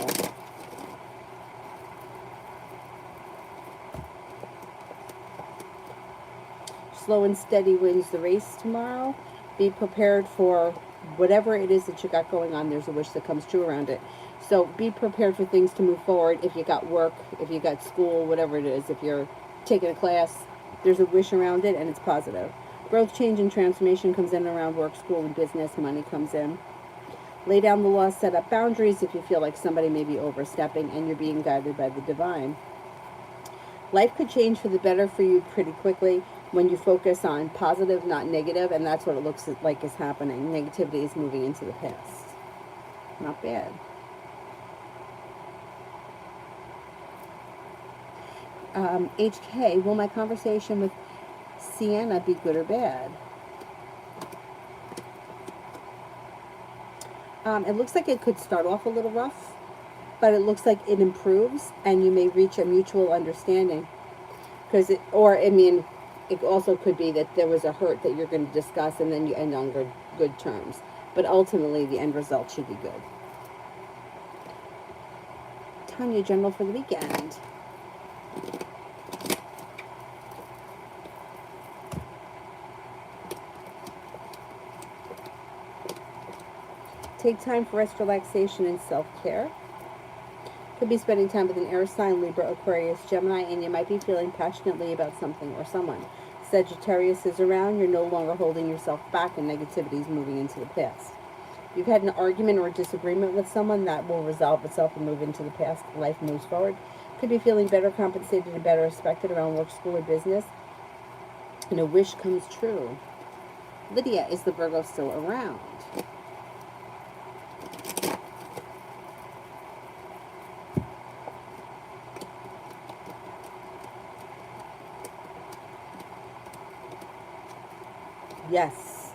Slow and steady wins the race tomorrow. Be prepared for whatever it is that you got going on. There's a wish that comes true around it. So be prepared for things to move forward. If you got work, if you got school, whatever it is, if you're taking a class, there's a wish around it and it's positive. Growth, change, and transformation comes in around work, school, and business. Money comes in. Lay down the law, set up boundaries if you feel like somebody may be overstepping and you're being guided by the divine. Life could change for the better for you pretty quickly when you focus on positive, not negative, and that's what it looks like is happening. Negativity is moving into the past. Not bad. HK, will my conversation with Sienna be good or bad? It looks like it could start off a little rough, but it looks like it improves and you may reach a mutual understanding. It also could be that there was a hurt that you're going to discuss and then you end on good terms. But ultimately, the end result should be good. Tanya, General for the weekend. Take time for rest, relaxation, and self-care. Could be spending time with an air sign, Libra, Aquarius, Gemini, and you might be feeling passionately about something or someone. Sagittarius is around. You're no longer holding yourself back, and negativity is moving into the past. You've had an argument or a disagreement with someone that will resolve itself and move into the past. Life moves forward. Could be feeling better compensated and better respected around work, school, or business. And a wish comes true. Lydia, is the Virgo still around? Yes.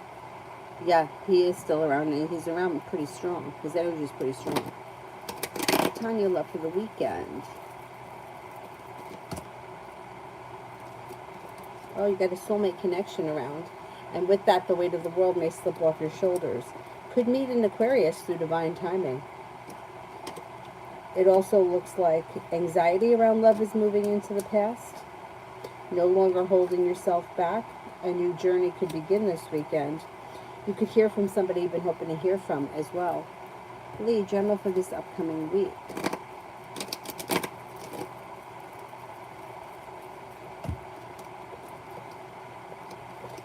Yeah, he is still around, and he's around pretty strong. His energy is pretty strong. Tanya, love for the weekend. Oh, you got a soulmate connection around. And with that, the weight of the world may slip off your shoulders. Could meet in Aquarius through divine timing. It also looks like anxiety around love is moving into the past. No longer holding yourself back. A new journey could begin this weekend. You could hear from somebody you've been hoping to hear from as well. Lee, General for this upcoming week.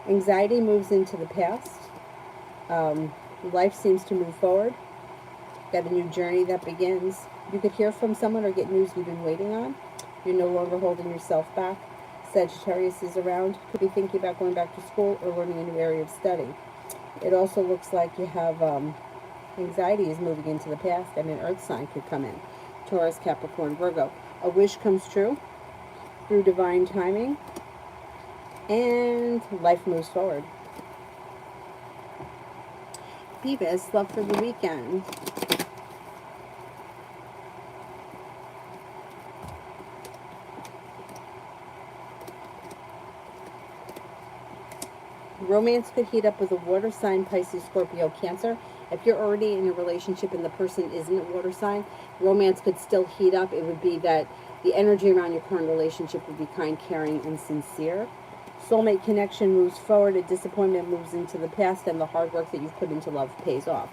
Anxiety moves into the past. Life seems to move forward. Got a new journey that begins. You could hear from someone or get news you've been waiting on. You're no longer holding yourself back. Sagittarius is around. Could be thinking about going back to school or learning a new area of study. It also looks like you have anxiety is moving into the past, and an earth sign could come in. Taurus, Capricorn, Virgo. A wish comes true through divine timing, and life moves forward. Beavis, love for the weekend. Romance could heat up with a water sign, Pisces, Scorpio, Cancer. If you're already in a relationship and the person isn't a water sign, romance could still heat up. It would be that the energy around your current relationship would be kind, caring, and sincere. Soulmate connection moves forward. A disappointment moves into the past, and the hard work that you've put into love pays off.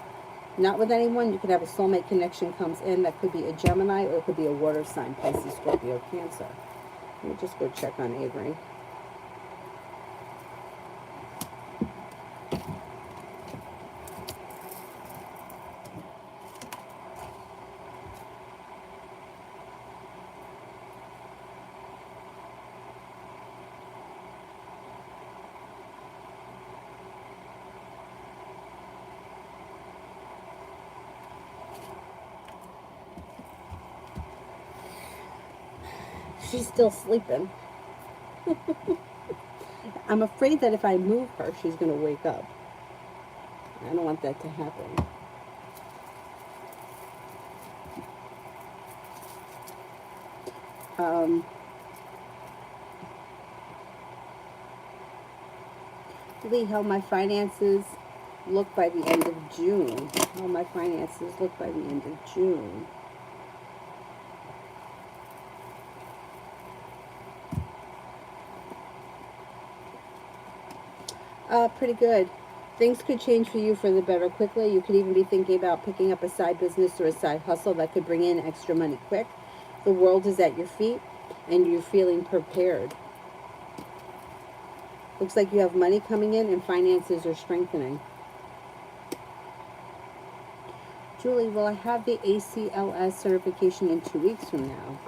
Not with anyone. You could have a soulmate connection comes in. That could be a Gemini or it could be a water sign, Pisces, Scorpio, Cancer. Let me just go check on Avery. She's still sleeping. I'm afraid that if I move her, she's going to wake up. I don't want that to happen. Lee, how my finances look by the end of June. How my finances look by the end of June. Pretty good. Things could change for you for the better quickly. You could even be thinking about picking up a side business or a side hustle that could bring in extra money quick. The world is at your feet, and you're feeling prepared. Looks like you have money coming in and finances are strengthening. Julie, will I have the ACLS certification in 2 weeks from now?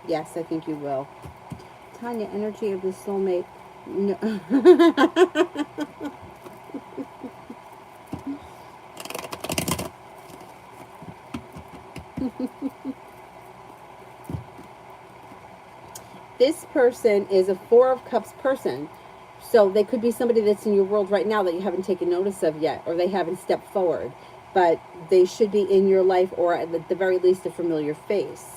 Yes, I think you will. Tanya, energy of the soulmate. No. This person is a Four of Cups person. So they could be somebody that's in your world right now that you haven't taken notice of yet, or they haven't stepped forward. But they should be in your life, or at the very least a familiar face.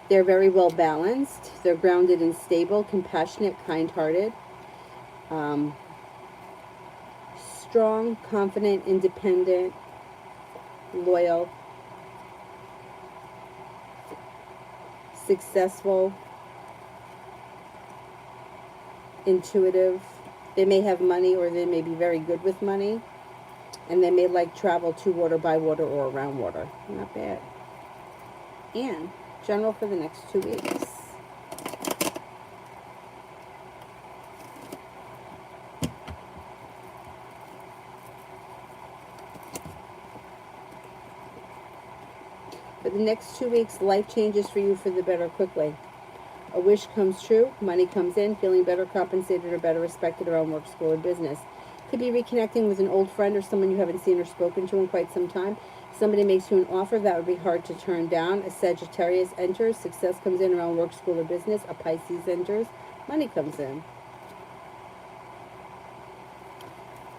They're very well balanced. They're grounded and stable, compassionate, kind-hearted. Strong, confident, independent, loyal, successful, intuitive. They may have money, or they may be very good with money. And they may like travel to water, by water, or around water. Not bad. And general for the next 2 weeks. For the next 2 weeks, life changes for you for the better quickly. A wish comes true, money comes in, feeling better compensated or better respected around work, school, or business. Could be reconnecting with an old friend or someone you haven't seen or spoken to in quite some time. Somebody makes you an offer that would be hard to turn down. A Sagittarius enters, success comes in around work, school, or business. A Pisces enters, money comes in.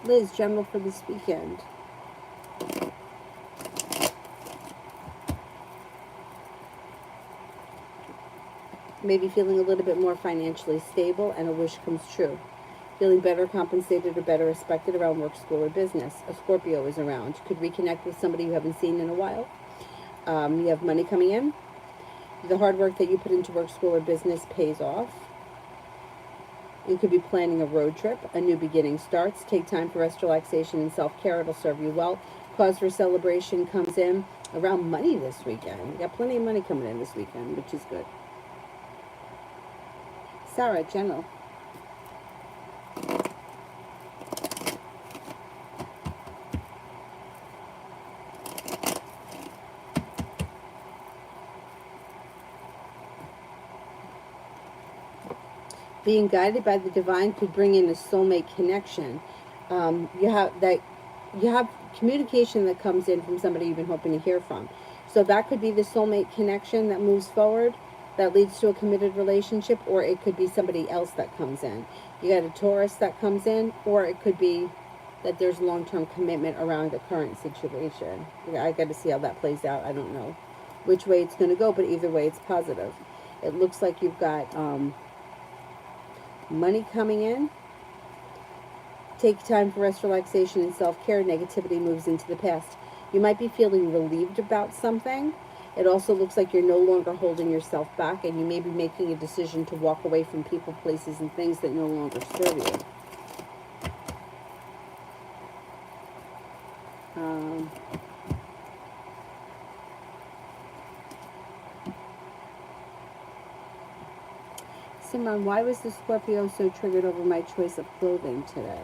Liz, general for this weekend. Maybe feeling a little bit more financially stable, and a wish comes true. Feeling better compensated or better respected around work, school, or business. A Scorpio is around. Could reconnect with somebody you haven't seen in a while. You have money coming in. The hard work that you put into work, school, or business pays off. You could be planning a road trip. A new beginning starts. Take time for rest, relaxation, and self-care. It'll serve you well. Cause for celebration comes in around money this weekend. You got plenty of money coming in this weekend, which is good. Sarah, general. Being guided by the divine could bring in a soulmate connection. You have communication that comes in from somebody you've been hoping to hear from. So that could be the soulmate connection that moves forward, that leads to a committed relationship, or it could be somebody else that comes in. You got a Taurus that comes in, or it could be that there's long-term commitment around the current situation. I got to see how that plays out. I don't know which way it's going to go, but either way it's positive. It looks like you've got money coming in. Take time for rest, relaxation, and self-care. Negativity moves into the past. You might be feeling relieved about something. It also looks like you're no longer holding yourself back, and you may be making a decision to walk away from people, places, and things that no longer serve you. Simon, why was the Scorpio so triggered over my choice of clothing today?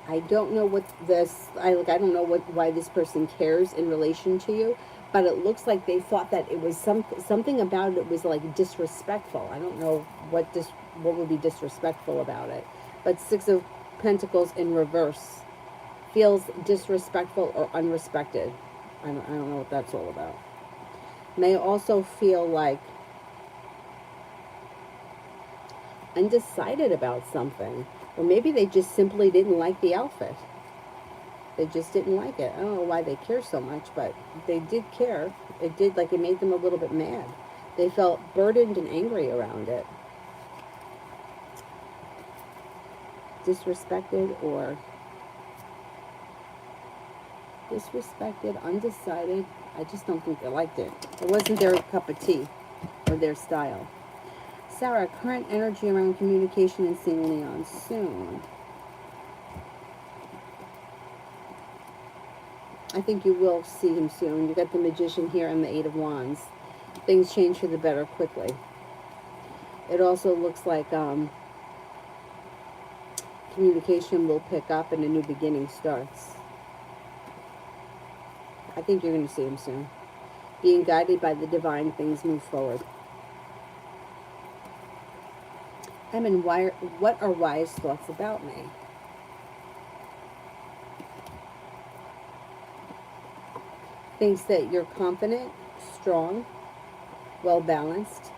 I don't know what this, I don't know why this person cares in relation to you, but it looks like they thought that it was something about it was like disrespectful. I don't know what would be disrespectful about it. But Six of Pentacles in reverse feels disrespectful or unrespected. I don't know what that's all about. May also feel like undecided about something. Or maybe they just simply didn't like the outfit. They just didn't like it. I don't know why they care so much, but they did care. It did, like, it made them a little bit mad. They felt burdened and angry around it. Disrespected, undecided. I just don't think they liked it. It wasn't their cup of tea or their style. Sarah, current energy around communication and seeing Leon soon. I think you will see him soon. You got the Magician here and the Eight of Wands. Things change for the better quickly. It also looks like communication will pick up and a new beginning starts. I think you're going to see him soon. Being guided by the divine, things move forward. I mean, what are wise thoughts about me? Thinks that you're confident, strong, well-balanced,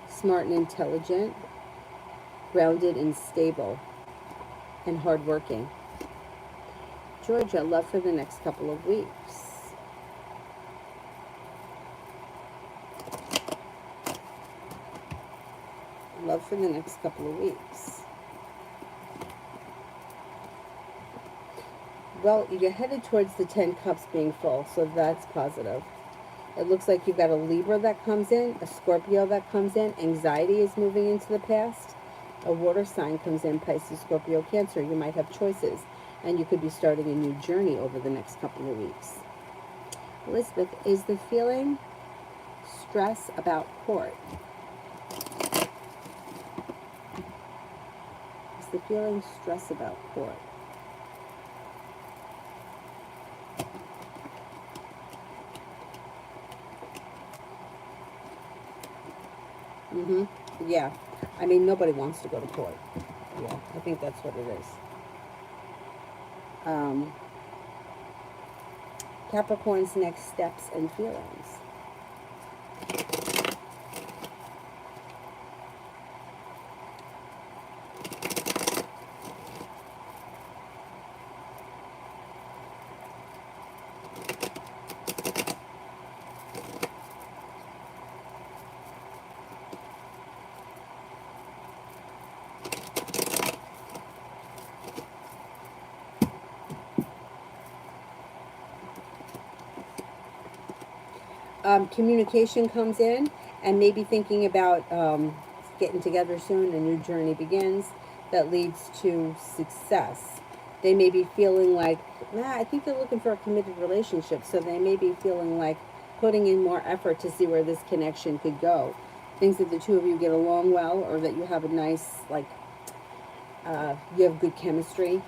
smart and intelligent, grounded and stable, and hardworking. Georgia, love for the next couple of weeks. Love for the next couple of weeks. Well, you're headed towards the 10 cups being full, so that's positive. It looks like you've got a Libra that comes in, a Scorpio that comes in, anxiety is moving into the past, a water sign comes in, Pisces, Scorpio, Cancer. You might have choices, and you could be starting a new journey over the next couple of weeks. Elizabeth, is the feeling stress about court? Is the feeling stress about court? Yeah. I mean, nobody wants to go to court. Yeah, I think that's what it is. Capricorn's next steps and feelings. Communication comes in, and maybe thinking about getting together soon, a new journey begins that leads to success. They may be feeling like, I think they're looking for a committed relationship, so they may be feeling like putting in more effort to see where this connection could go. Things that the two of you get along well, or that you have a nice, like, you have good chemistry.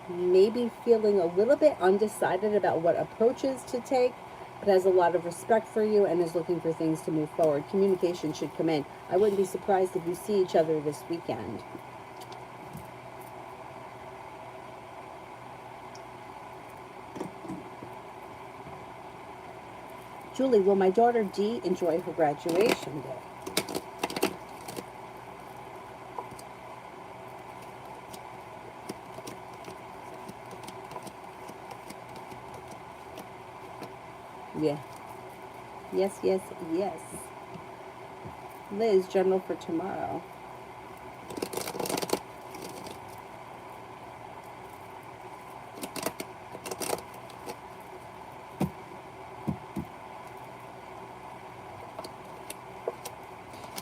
Maybe feeling a little bit undecided about what approaches to take, but has a lot of respect for you and is looking for things to move forward. Communication should come in. I wouldn't be surprised if you see each other this weekend. Julie, will my daughter Dee enjoy her graduation day? Yeah. Yes, yes, yes. Liz, journal for tomorrow.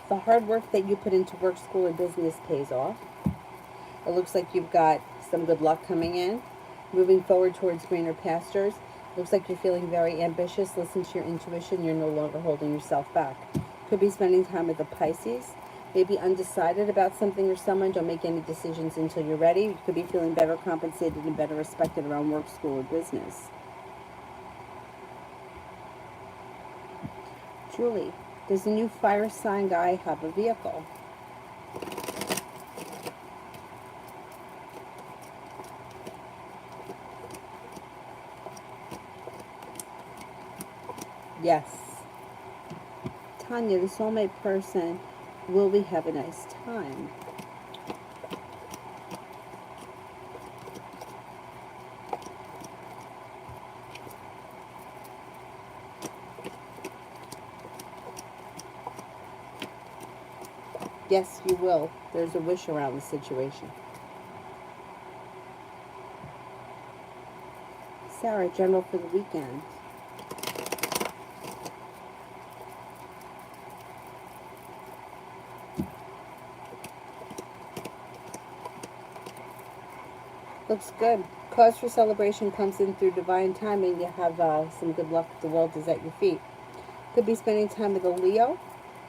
The hard work that you put into work, school, or business pays off. It looks like you've got some good luck coming in. Moving forward towards greener pastures. Looks like you're feeling very ambitious. Listen to your intuition. You're no longer holding yourself back. Could be spending time with the Pisces. Maybe undecided about something or someone. Don't make any decisions until you're ready. You could be feeling better compensated and better respected around work, school, or business. Julie, does the new fire sign guy have a vehicle? Yes. Tanya, the soulmate person, will we have a nice time? Yes, you will. There's a wish around the situation. Sarah, general for the weekend. Looks good. Cause for celebration comes in through divine timing. You have some good luck. The world is at your feet. Could be spending time with a Leo.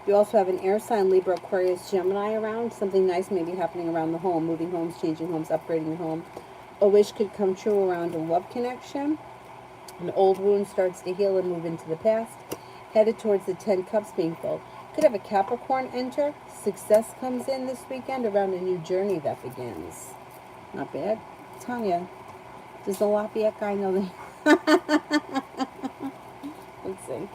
You also have an air sign, Libra, Aquarius, Gemini around. Something nice may be happening around the home. Moving homes, changing homes, upgrading your home. A wish could come true around a love connection. An old wound starts to heal and move into the past. Headed towards the 10 cups being filled. Could have a Capricorn enter. Success comes in this weekend around a new journey that begins. Not bad. Tanya, does the Lafayette guy know that? Let's see.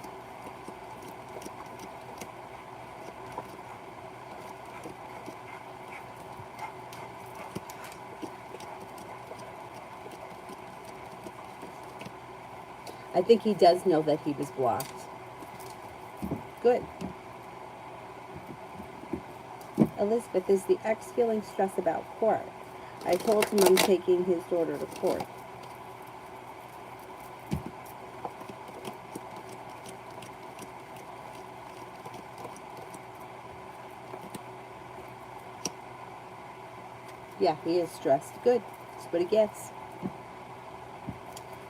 I think he does know that he was blocked. Good. Elizabeth, is the ex feeling stress about court? I told him I'm taking his daughter to court. Yeah, he is stressed. Good. That's what he gets.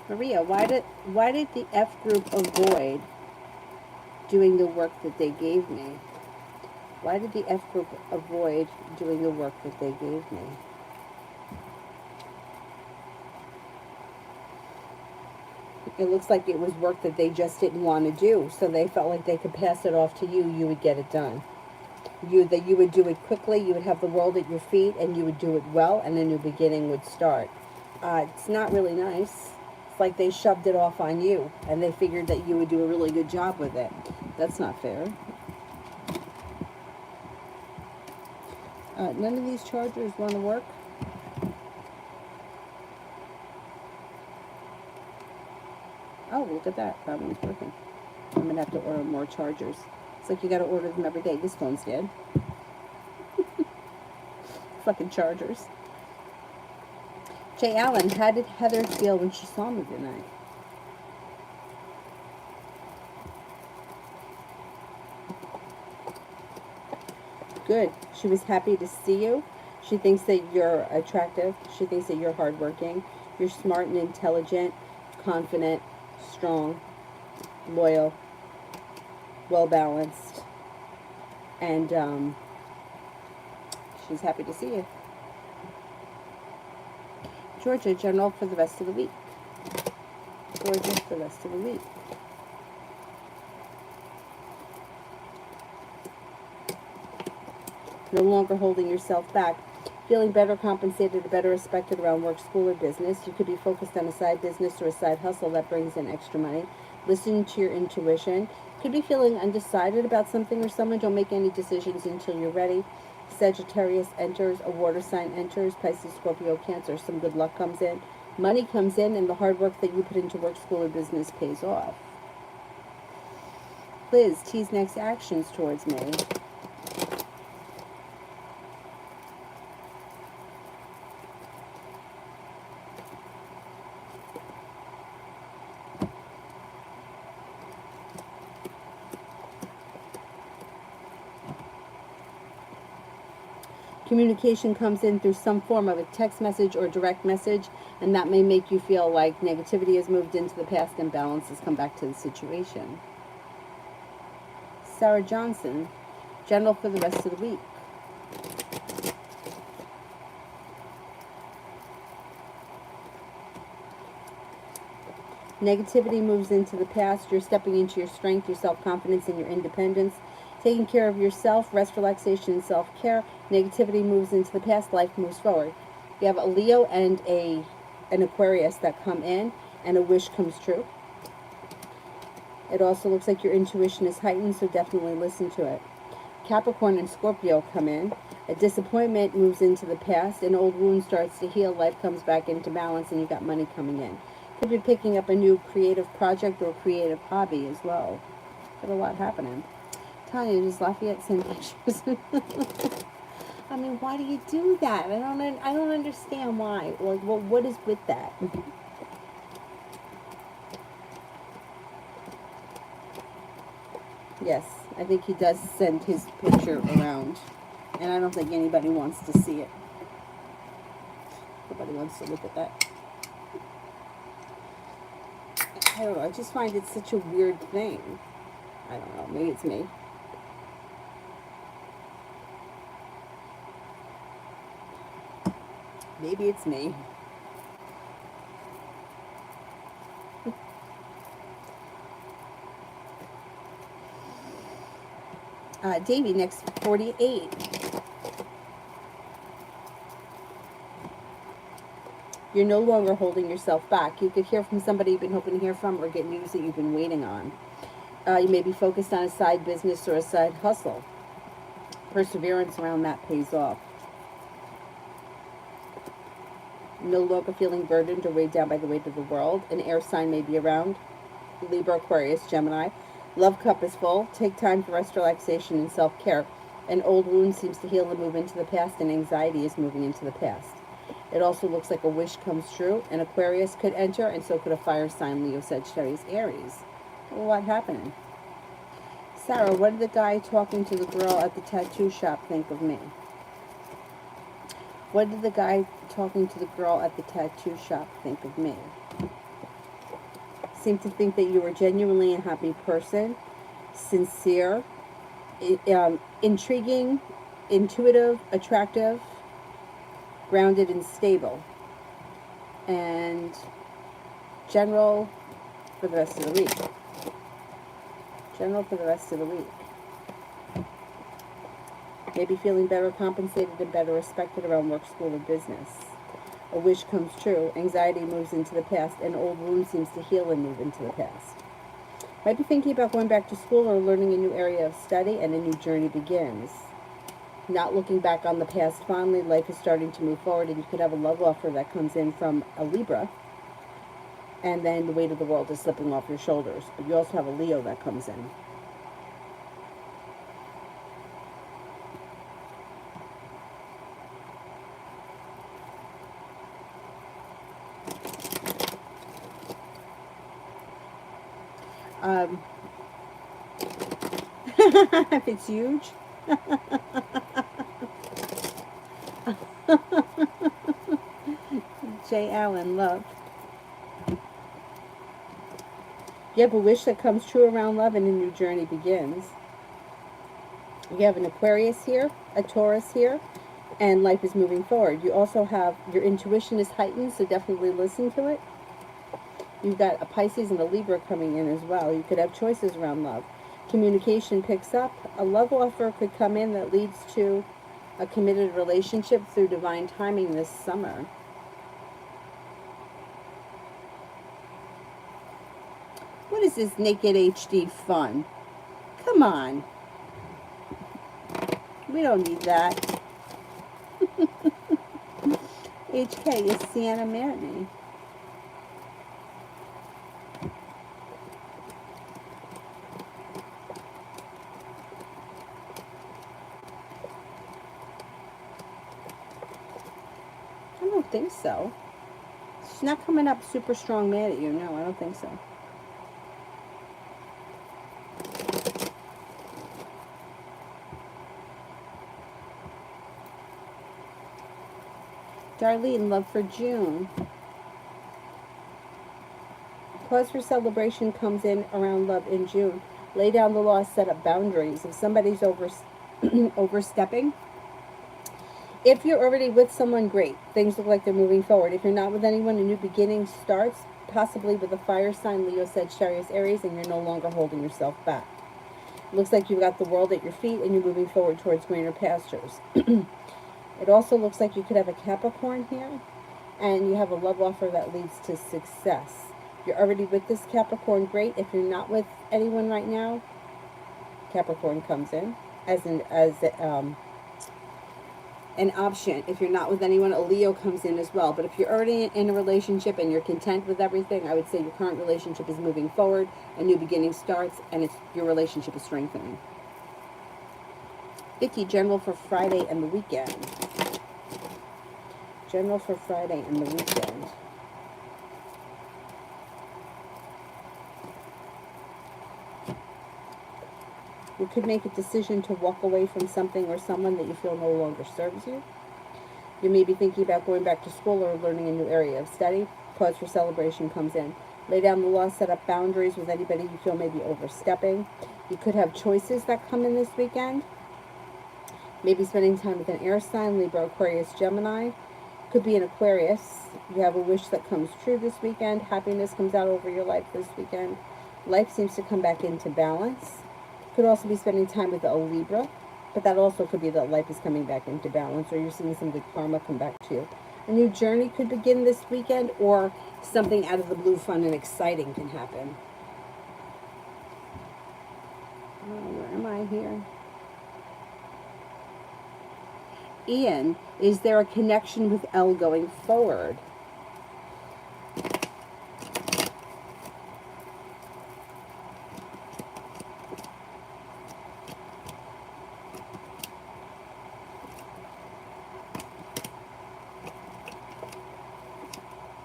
Maria, why did the F group avoid doing the work that they gave me? Why did the F group avoid doing the work that they gave me? It looks like it was work that they just didn't want to do, so they felt like they could pass it off to you. You would get it done. That you would do it quickly. You would have the world at your feet, and you would do it well, and a new beginning would start. It's not really nice. It's like they shoved it off on you, and they figured that you would do a really good job with it. That's not fair. None of these chargers want to work. Oh, look at that. That one's working. I'm going to have to order more chargers. It's like you got to order them every day. This phone's dead. Fucking chargers. Jay Allen, how did Heather feel when she saw me tonight? Good. She was happy to see you. She thinks that you're attractive. She thinks that you're hardworking. You're smart and intelligent, confident, strong, loyal, well-balanced, and she's happy to see you. Georgia, general for the rest of the week. Georgia, for the rest of the week. No longer holding yourself back. Feeling better compensated or better respected around work, school, or business. You could be focused on a side business or a side hustle that brings in extra money. Listen to your intuition. Could be feeling undecided about something or someone. Don't make any decisions until you're ready. Sagittarius enters, a water sign enters, Pisces, Scorpio, Cancer. Some good luck comes in. Money comes in, and the hard work that you put into work, school, or business pays off. Liz, T's next actions towards me. Communication comes in through some form of a text message or direct message, and that may make you feel like negativity has moved into the past and balance has come back to the situation. Sarah Johnson, general for the rest of the week. Negativity moves into the past. You're stepping into your strength, your self-confidence, and your independence. Taking care of yourself, rest, relaxation, and self-care. Negativity moves into the past. Life moves forward. You have a Leo and an Aquarius that come in, and a wish comes true. It also looks like your intuition is heightened, so definitely listen to it. Capricorn and Scorpio come in. A disappointment moves into the past. An old wound starts to heal. Life comes back into balance, and you got money coming in. Could be picking up a new creative project or creative hobby as well. Got a lot happening. Tanya, does Lafayette send pictures? I mean, why do you do that? I don't understand why. Like, what is with that? Yes, I think he does send his picture around, and I don't think anybody wants to see it. Nobody wants to look at that. I don't know. I just find it such a weird thing. I don't know. Maybe it's me. Maybe it's me. Davey, next 48. You're no longer holding yourself back. You could hear from somebody you've been hoping to hear from, or get news that you've been waiting on. You may be focused on a side business or a side hustle. Perseverance around that pays off. No longer feeling burdened or weighed down by the weight of the world. An air sign may be around. Libra, Aquarius, Gemini. Love cup is full. Take time for rest, relaxation, and self-care. An old wound seems to heal and move into the past, and anxiety is moving into the past. It also looks like a wish comes true. An Aquarius could enter, and so could a fire sign, Leo, Sagittarius, Aries. A lot happening. Sarah, what did the guy talking to the girl at the tattoo shop think of me? What did the guy talking to the girl at the tattoo shop think of me? Seemed to think that you were genuinely a happy person, sincere, intriguing, intuitive, attractive, grounded, and stable. And general for the rest of the week. General for the rest of the week. Maybe feeling better compensated and better respected around work, school, or business. A wish comes true. Anxiety moves into the past. An old wound seems to heal and move into the past. Might be thinking about going back to school or learning a new area of study, and a new journey begins. Not looking back on the past fondly. Life is starting to move forward, and you could have a love offer that comes in from a Libra, and then the weight of the world is slipping off your shoulders. But you also have a Leo that comes in. If it's huge. J. Allen, love. You have a wish that comes true around love, and a new journey begins. You have an Aquarius here, a Taurus here, and life is moving forward. You also have, your intuition is heightened, so definitely listen to it. You've got a Pisces and a Libra coming in as well. You could have choices around love. Communication picks up. A love offer could come in that leads to a committed relationship through divine timing this summer. What is this naked HD fun? Come on. We don't need that. HK is Sienna Marinee. I don't think so. She's not coming up super strong mad at you. No, I don't think so. Darlene, love for June. Cause for celebration comes in around love in June. Lay down the law, set up boundaries. If somebody's overstepping, if you're already with someone, great. Things look like they're moving forward. If you're not with anyone, a new beginning starts. possibly with a fire sign, Leo, Sagittarius, Aries, and you're no longer holding yourself back. It looks like you've got the world at your feet and you're moving forward towards greener pastures. It also looks like you could have a Capricorn here, and you have a love offer that leads to success. You're already with this Capricorn, great. If you're not with anyone right now, Capricorn comes in as an option. If you're not with anyone, a Leo comes in as well. But if you're already in a relationship and you're content with everything, I would say your current relationship is moving forward, a new beginning starts, and your relationship is strengthening. Vicky, general for Friday and the weekend. General for Friday and the weekend. You could make a decision to walk away from something or someone that you feel no longer serves you. You may be thinking about going back to school or learning a new area of study. Cause for celebration comes in. Lay down the law, set up boundaries with anybody you feel may be overstepping. You could have choices that come in this weekend. Maybe spending time with an air sign, Libra, Aquarius, Gemini. Could be an Aquarius. You have a wish that comes true this weekend. Happiness comes out over your life this weekend. Life seems to come back into balance. Could also be spending time with a Libra, but that also could be that life is coming back into balance, or you're seeing some good karma come back to you. A new journey could begin this weekend, or something out of the blue, fun and exciting can happen. Oh, where am I here? Ian, is there a connection with L going forward?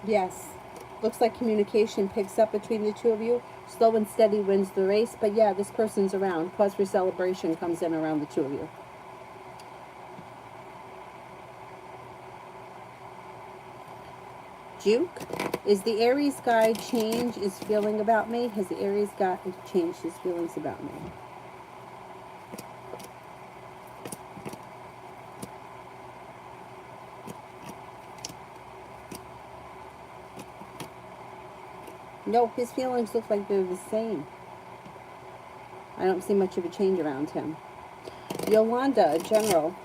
Yes. Looks like communication picks up between the two of you. Slow and steady wins the race. But yeah, this person's around. Cause for celebration comes in around the two of you. Duke, is the Aries guy changed his feeling about me? Has the Aries guy changed his feelings about me? No, his feelings look like they're the same. I don't see much of a change around him. Yolanda, general,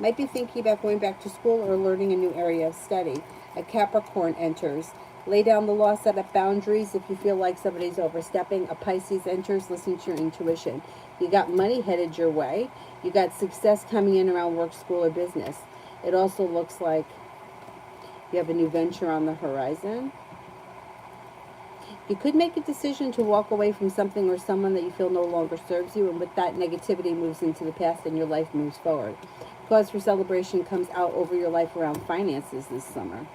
might be thinking about going back to school or learning a new area of study. A Capricorn enters. Lay down the law, set up boundaries if you feel like somebody's overstepping. A Pisces enters. Listen to your intuition. You got money headed your way. You got success coming in around work, school, or business. It also looks like you have a new venture on the horizon. You could make a decision to walk away from something or someone that you feel no longer serves you, and with that, negativity moves into the past and your life moves forward. Cause for celebration comes out over your life around finances this summer.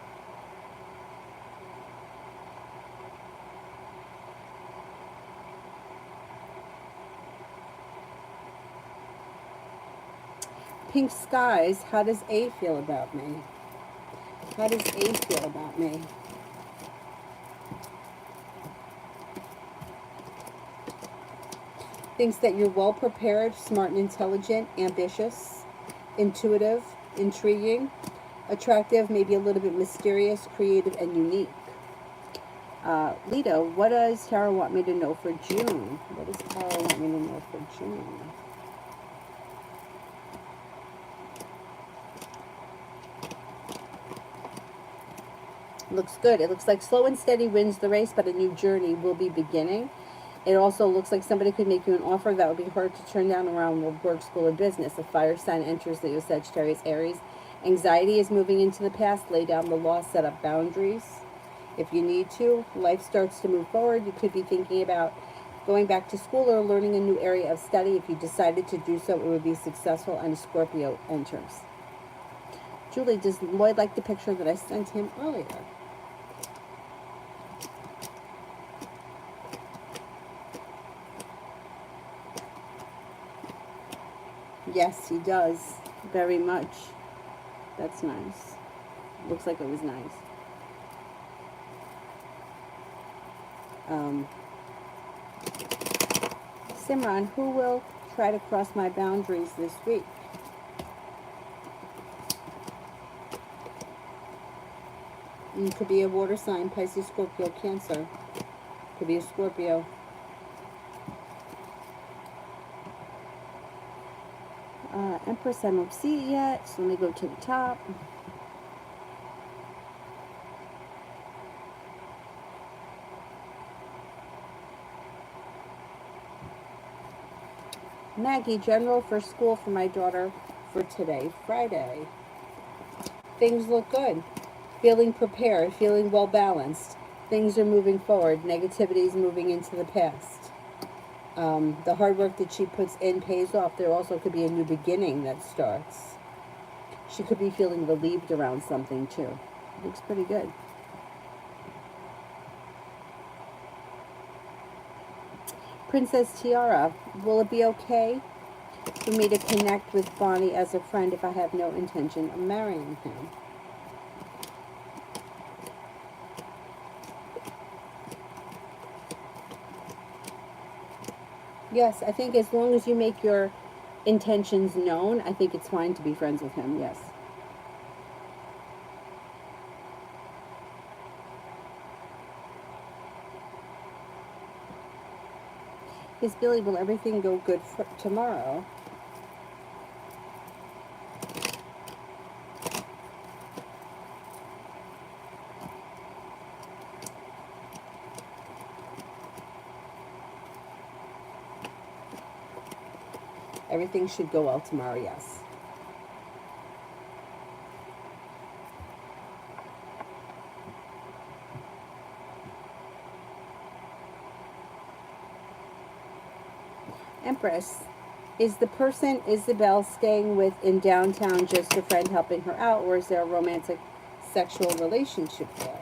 Pink skies, how does A feel about me? How does A feel about me? Thinks that you're well prepared, smart and intelligent, ambitious, intuitive, intriguing, attractive, maybe a little bit mysterious, creative, and unique. Lito, what does Tarot want me to know for June? What does Tarot want me to know for June? Looks good. It looks like slow and steady wins the race, but a new journey will be beginning. It also looks like somebody could make you an offer that would be hard to turn down around work, school, or business. A fire sign enters the Sagittarius, Aries. Anxiety is moving into the past. Lay down the law, set up boundaries. If you need to, life starts to move forward. You could be thinking about going back to school or learning a new area of study. If you decided to do so, it would be successful, and a Scorpio enters. Julie, does Lloyd like the picture that I sent him earlier? Yes, he does. Very much. That's nice. Looks like it was nice. Simran, who will try to cross my boundaries this week? Could be a water sign, Pisces, Scorpio, Cancer. Could be a Scorpio. Empress, I don't see it yet, so let me go to the top. Maggie, general for school for my daughter for today, Friday. Things look good. Feeling prepared, feeling well balanced. Things are moving forward. Negativity is moving into the past. The hard work that she puts in pays off. There also could be a new beginning that starts. She could be feeling relieved around something too. Looks pretty good. Princess Tiara, will it be okay for me to connect with Bonnie as a friend if I have no intention of marrying him? Yes, I think as long as you make your intentions known, I think it's fine to be friends with him, yes. Yes, Billy, will everything go good for tomorrow? Everything should go well tomorrow, yes. Empress, is the person Isabel staying with in downtown just a friend helping her out, or is there a romantic sexual relationship there?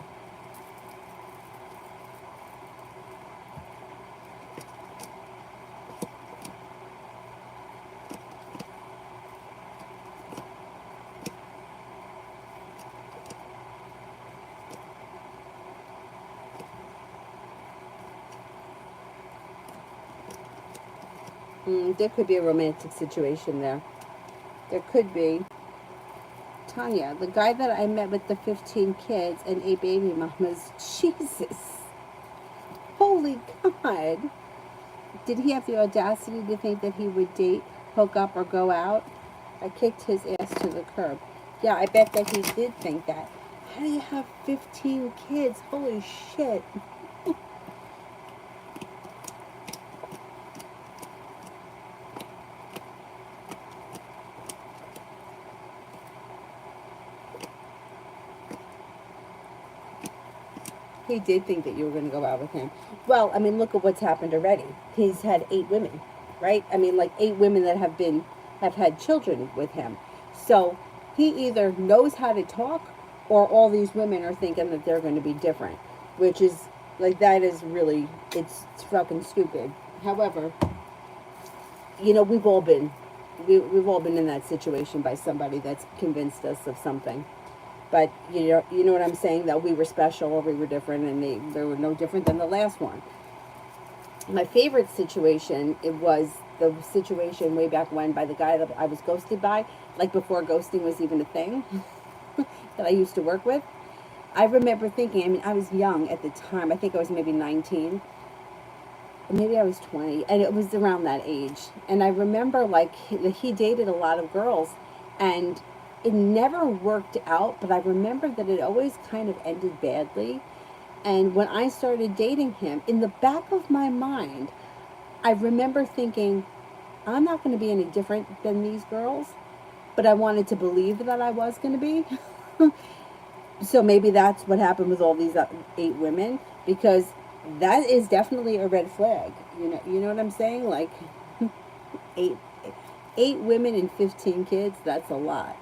There could be a romantic situation there. There could be. Tanya, the guy that I met with the 15 kids and 8 baby mamas, Jesus. Holy God. Did he have the audacity to think that he would date, hook up, or go out? I kicked his ass to the curb. Yeah, I bet that he did think that. How do you have 15 kids? Holy shit. He did think that you were going to go out with him. Well, I mean, look at what's happened already. He's had 8 women, right? I mean, like 8 women that have had children with him. So he either knows how to talk, or all these women are thinking that they're going to be different, which is like, that is really, it's fucking stupid. However, you know, we've all been in that situation by somebody that's convinced us of something. But you know what I'm saying, that we were special or we were different, and they were no different than the last one. My favorite situation, it was the situation way back when by the guy that I was ghosted by, like before ghosting was even a thing, that I used to work with. I remember thinking, I mean, I was young at the time. I think I was maybe 19. Maybe I was 20, and it was around that age. And I remember, like, he dated a lot of girls, and it never worked out, but I remember that it always kind of ended badly. And when I started dating him, in the back of my mind, I remember thinking, I'm not going to be any different than these girls, but I wanted to believe that I was going to be. So maybe that's what happened with all these 8 women, because that is definitely a red flag. You know what I'm saying? Like, eight, 8 women and 15 kids, that's a lot.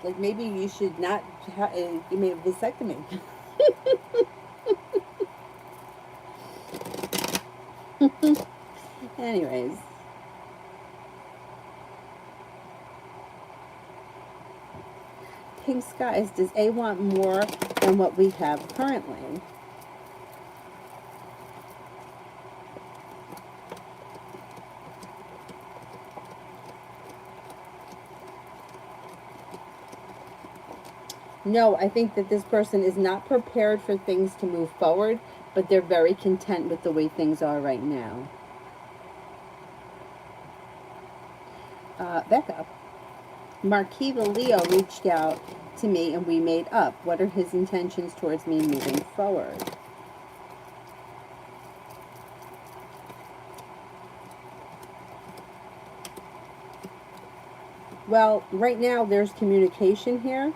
Like maybe you should not have a vasectomy. Anyways. Pink Skies, does A want more than what we have currently? No, I think that this person is not prepared for things to move forward, but they're very content with the way things are right now. Becca. Marquis the Leo reached out to me and we made up. What are his intentions towards me moving forward? Well, right now there's communication here.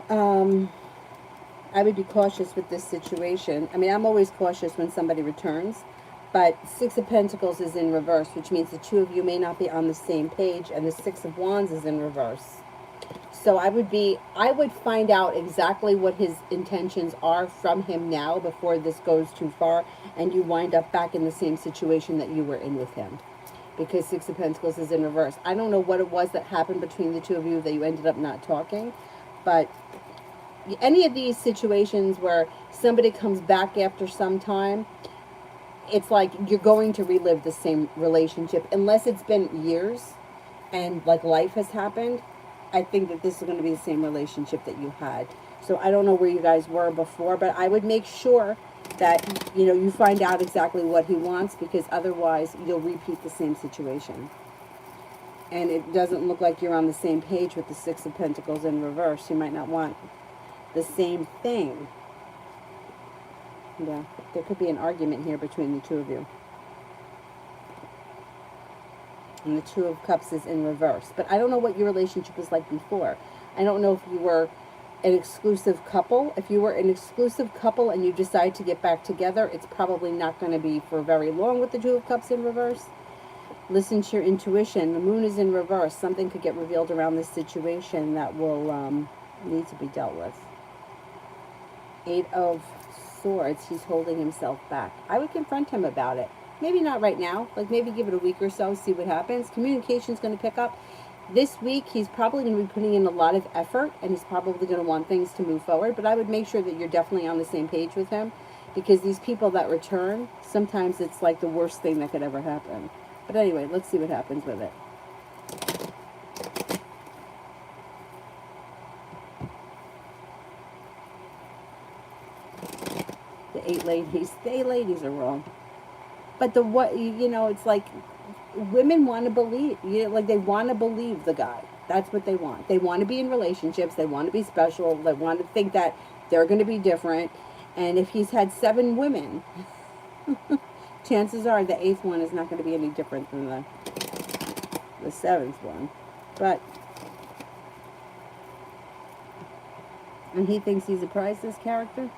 I would be cautious with this situation. I mean, I'm always cautious when somebody returns, but Six of Pentacles is in reverse, which means the two of you may not be on the same page, and the Six of Wands is in reverse. So I would find out exactly what his intentions are from him now before this goes too far and you wind up back in the same situation that you were in with him. Because Six of Pentacles is in reverse. I don't know what it was that happened between the two of you that you ended up not talking, but any of these situations where somebody comes back after some time, it's like you're going to relive the same relationship unless it's been years and like life has happened. I think that this is going to be the same relationship that you had. So I don't know where you guys were before, but I would make sure that, you know, you find out exactly what he wants, because otherwise you'll repeat the same situation. And it doesn't look like you're on the same page with the Six of Pentacles in reverse. You might not want the same thing. Yeah, there could be an argument here between the two of you. And the Two of Cups is in reverse. But I don't know what your relationship was like before. I don't know if you were an exclusive couple. If you were an exclusive couple and you decide to get back together, it's probably not going to be for very long with the Two of Cups in reverse. Listen to your intuition. The Moon is in reverse. Something could get revealed around this situation that will need to be dealt with. Eight of Swords. He's holding himself back. I would confront him about it. Maybe not right now. Like maybe give it a week or so, see what happens. Communication's going to pick up. This week, he's probably going to be putting in a lot of effort, and he's probably going to want things to move forward. But I would make sure that you're definitely on the same page with him, because these people that return, sometimes it's like the worst thing that could ever happen. But anyway, let's see what happens with it. The eight ladies are wrong. But the what, you know, it's like women want to believe, you know, like they want to believe the guy. That's what they want. They want to be in relationships. They want to be special. They want to think that they're going to be different. And if he's had 7 women, chances are the 8th one is not going to be any different than the 7th one. But, and he thinks he's a priceless character.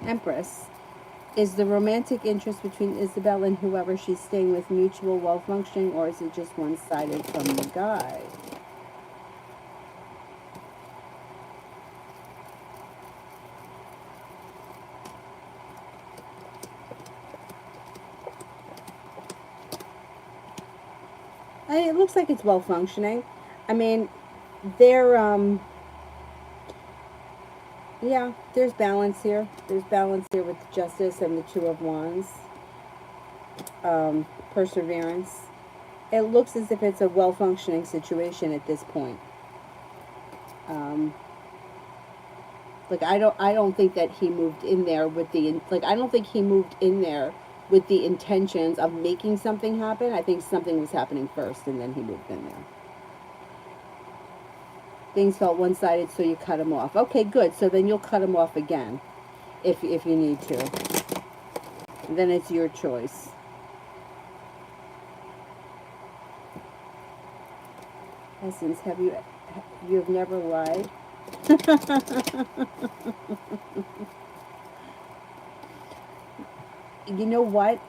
Empress. Is the romantic interest between Isabel and whoever she's staying with mutual, well-functioning, or is it just one-sided from the guy? It looks like it's well-functioning. I mean, they're, yeah, there's balance here. There's balance here with Justice and the Two of Wands. Perseverance. It looks as if it's a well-functioning situation at this point. Like I don't think that he moved in there with the, like I don't think he moved in there with the intentions of making something happen. I think something was happening first and then he moved in there. Things felt one-sided, so you cut him off. Okay, good. So then you'll cut him off again if you need to. And then it's your choice. Essence, you have never lied? You know what?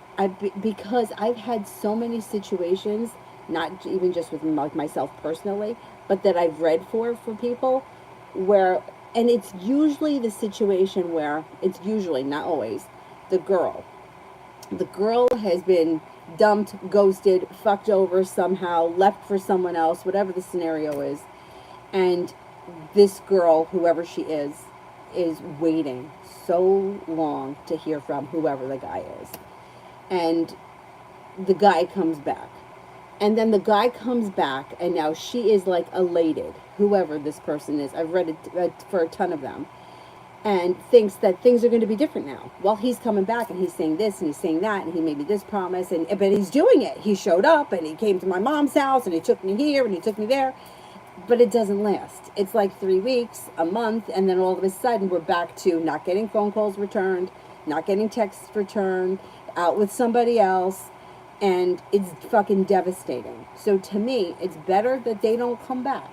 Because I've had so many situations, not even just with myself personally, but that I've read for people where, and it's usually the situation where, it's usually, not always, the girl has been dumped, ghosted, fucked over somehow, left for someone else, whatever the scenario is, and this girl, whoever she is waiting so long to hear from whoever the guy is, and the guy comes back. And then the guy comes back, and now she is like elated, whoever this person is. I've read it for a ton of them, and thinks that things are going to be different now. Well, he's coming back, and he's saying this, and he's saying that, and he made me this promise, and but he's doing it. He showed up, and he came to my mom's house, and he took me here, and he took me there, but it doesn't last. It's like 3 weeks, a month, and then all of a sudden we're back to not getting phone calls returned, not getting texts returned, out with somebody else, and it's fucking devastating. So to me, it's better that they don't come back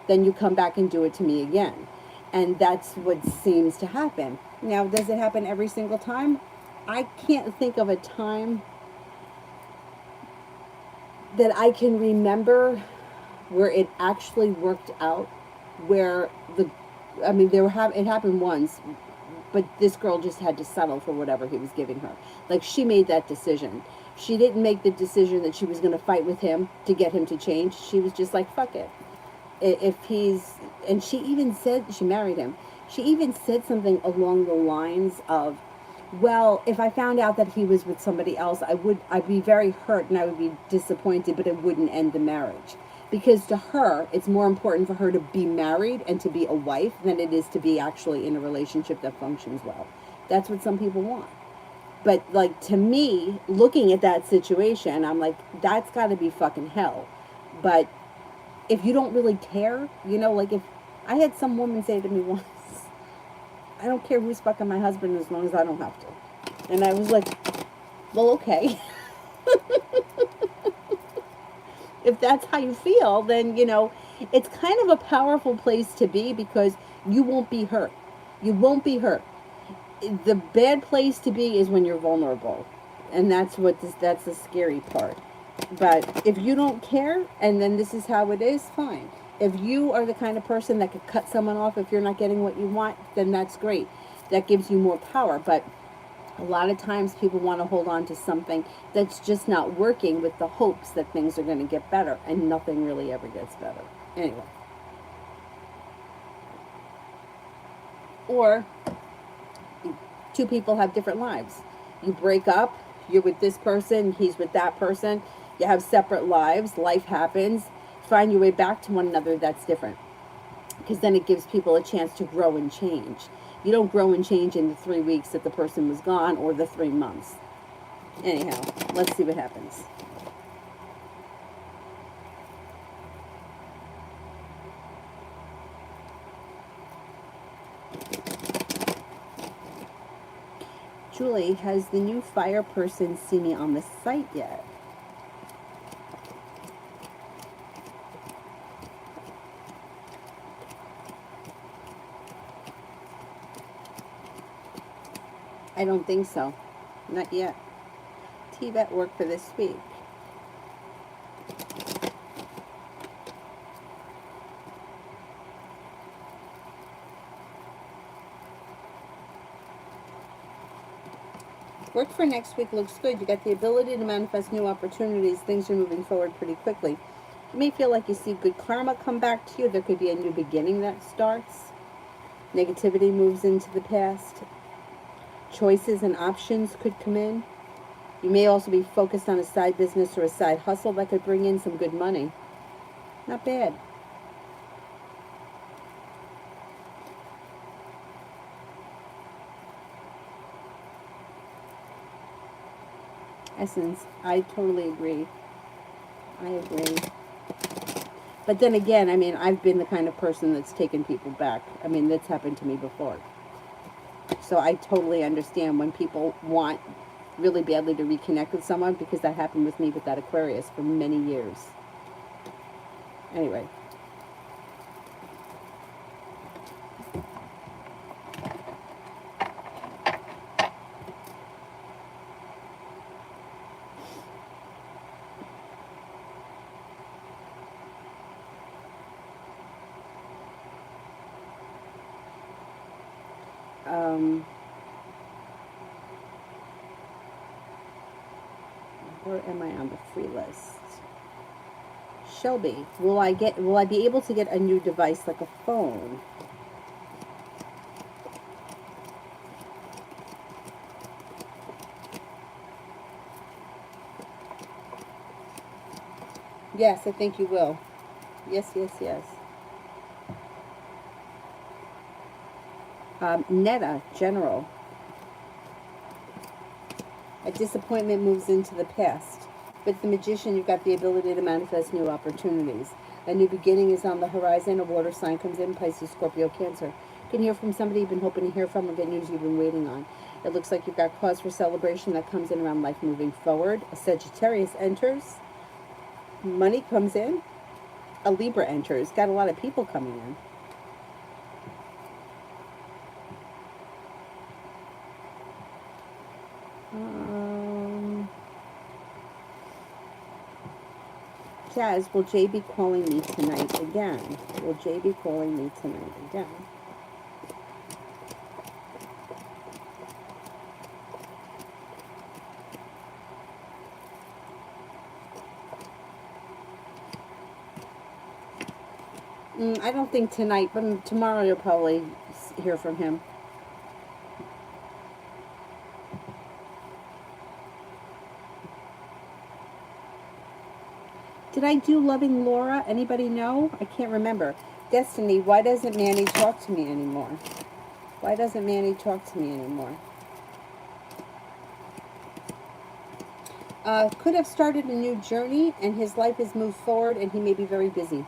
than you come back and do it to me again. And that's what seems to happen. Now, does it happen every single time? I can't think of a time that I can remember where it actually worked out, where it happened once, but this girl just had to settle for whatever he was giving her. Like, she made that decision. She didn't make the decision that she was going to fight with him to get him to change. She was just like, fuck it. If he's, and she even said, she married him. She even said something along the lines of, well, if I found out that he was with somebody else, I'd be very hurt and I would be disappointed, but it wouldn't end the marriage. Because to her, it's more important for her to be married and to be a wife than it is to be actually in a relationship that functions well. That's what some people want. But, like, to me, looking at that situation, I'm like, that's got to be fucking hell. But if you don't really care, like, if I had some woman say to me once, I don't care who's fucking my husband as long as I don't have to. And I was like, well, okay. If that's how you feel, then, it's kind of a powerful place to be because you won't be hurt. You won't be hurt. The bad place to be is when you're vulnerable. And that's the scary part. But if you don't care, and then this is how it is, fine. If you are the kind of person that could cut someone off if you're not getting what you want, then that's great. That gives you more power. But a lot of times people want to hold on to something that's just not working with the hopes that things are going to get better, and nothing really ever gets better. Anyway. Or two people have different lives. You break up, you're with this person, he's with that person. You have separate lives, life happens. Find your way back to one another, that's different. Because then it gives people a chance to grow and change. You don't grow and change in the 3 weeks that the person was gone or the 3 months. Anyhow, let's see what happens. Julie, has the new fire person seen me on the site yet? I don't think so. Not yet. T-Vet work for this week. Work for next week looks good. You got the ability to manifest new opportunities. Things are moving forward pretty quickly. You may feel like you see good karma come back to you. There could be a new beginning that starts. Negativity moves into the past. Choices and options could come in. You may also be focused on a side business or a side hustle that could bring in some good money. Not bad. Essence, I totally agree. I agree. But then again, I mean, I've been the kind of person that's taken people back. I mean, that's happened to me before. So I totally understand when people want really badly to reconnect with someone, because that happened with me with that Aquarius for many years. Anyway. Where am I on the free list? Shelby, will I be able to get a new device like a phone? Yes, I think you will. Yes, yes, yes. Netta, general. A disappointment moves into the past. With the magician, you've got the ability to manifest new opportunities. A new beginning is on the horizon. A water sign comes in, Pisces, Scorpio, Cancer. You can hear from somebody you've been hoping to hear from or get news you've been waiting on. It looks like you've got cause for celebration that comes in around life moving forward. A Sagittarius enters. Money comes in. A Libra enters. Got a lot of people coming in. Jazz, will Jay be calling me tonight again? Will Jay be calling me tonight again? I don't think tonight, but tomorrow you'll probably hear from him. Did I do Loving Laura? Anybody know? I can't remember. Destiny, why doesn't Manny talk to me anymore? Why doesn't Manny talk to me anymore? Could have started a new journey, and his life has moved forward, and he may be very busy.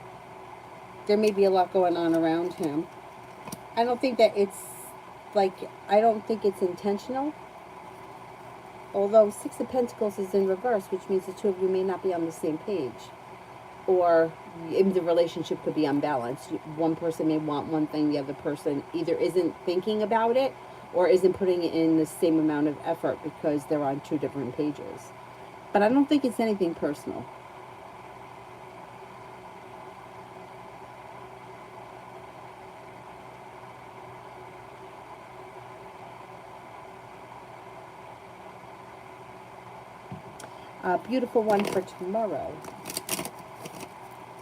There may be a lot going on around him. I don't think that it's, I don't think it's intentional. Although Six of Pentacles is in reverse, which means the two of you may not be on the same page. Or the relationship could be unbalanced. One person may want one thing, the other person either isn't thinking about it or isn't putting in the same amount of effort because they're on two different pages. But I don't think it's anything personal. Beautiful one for tomorrow.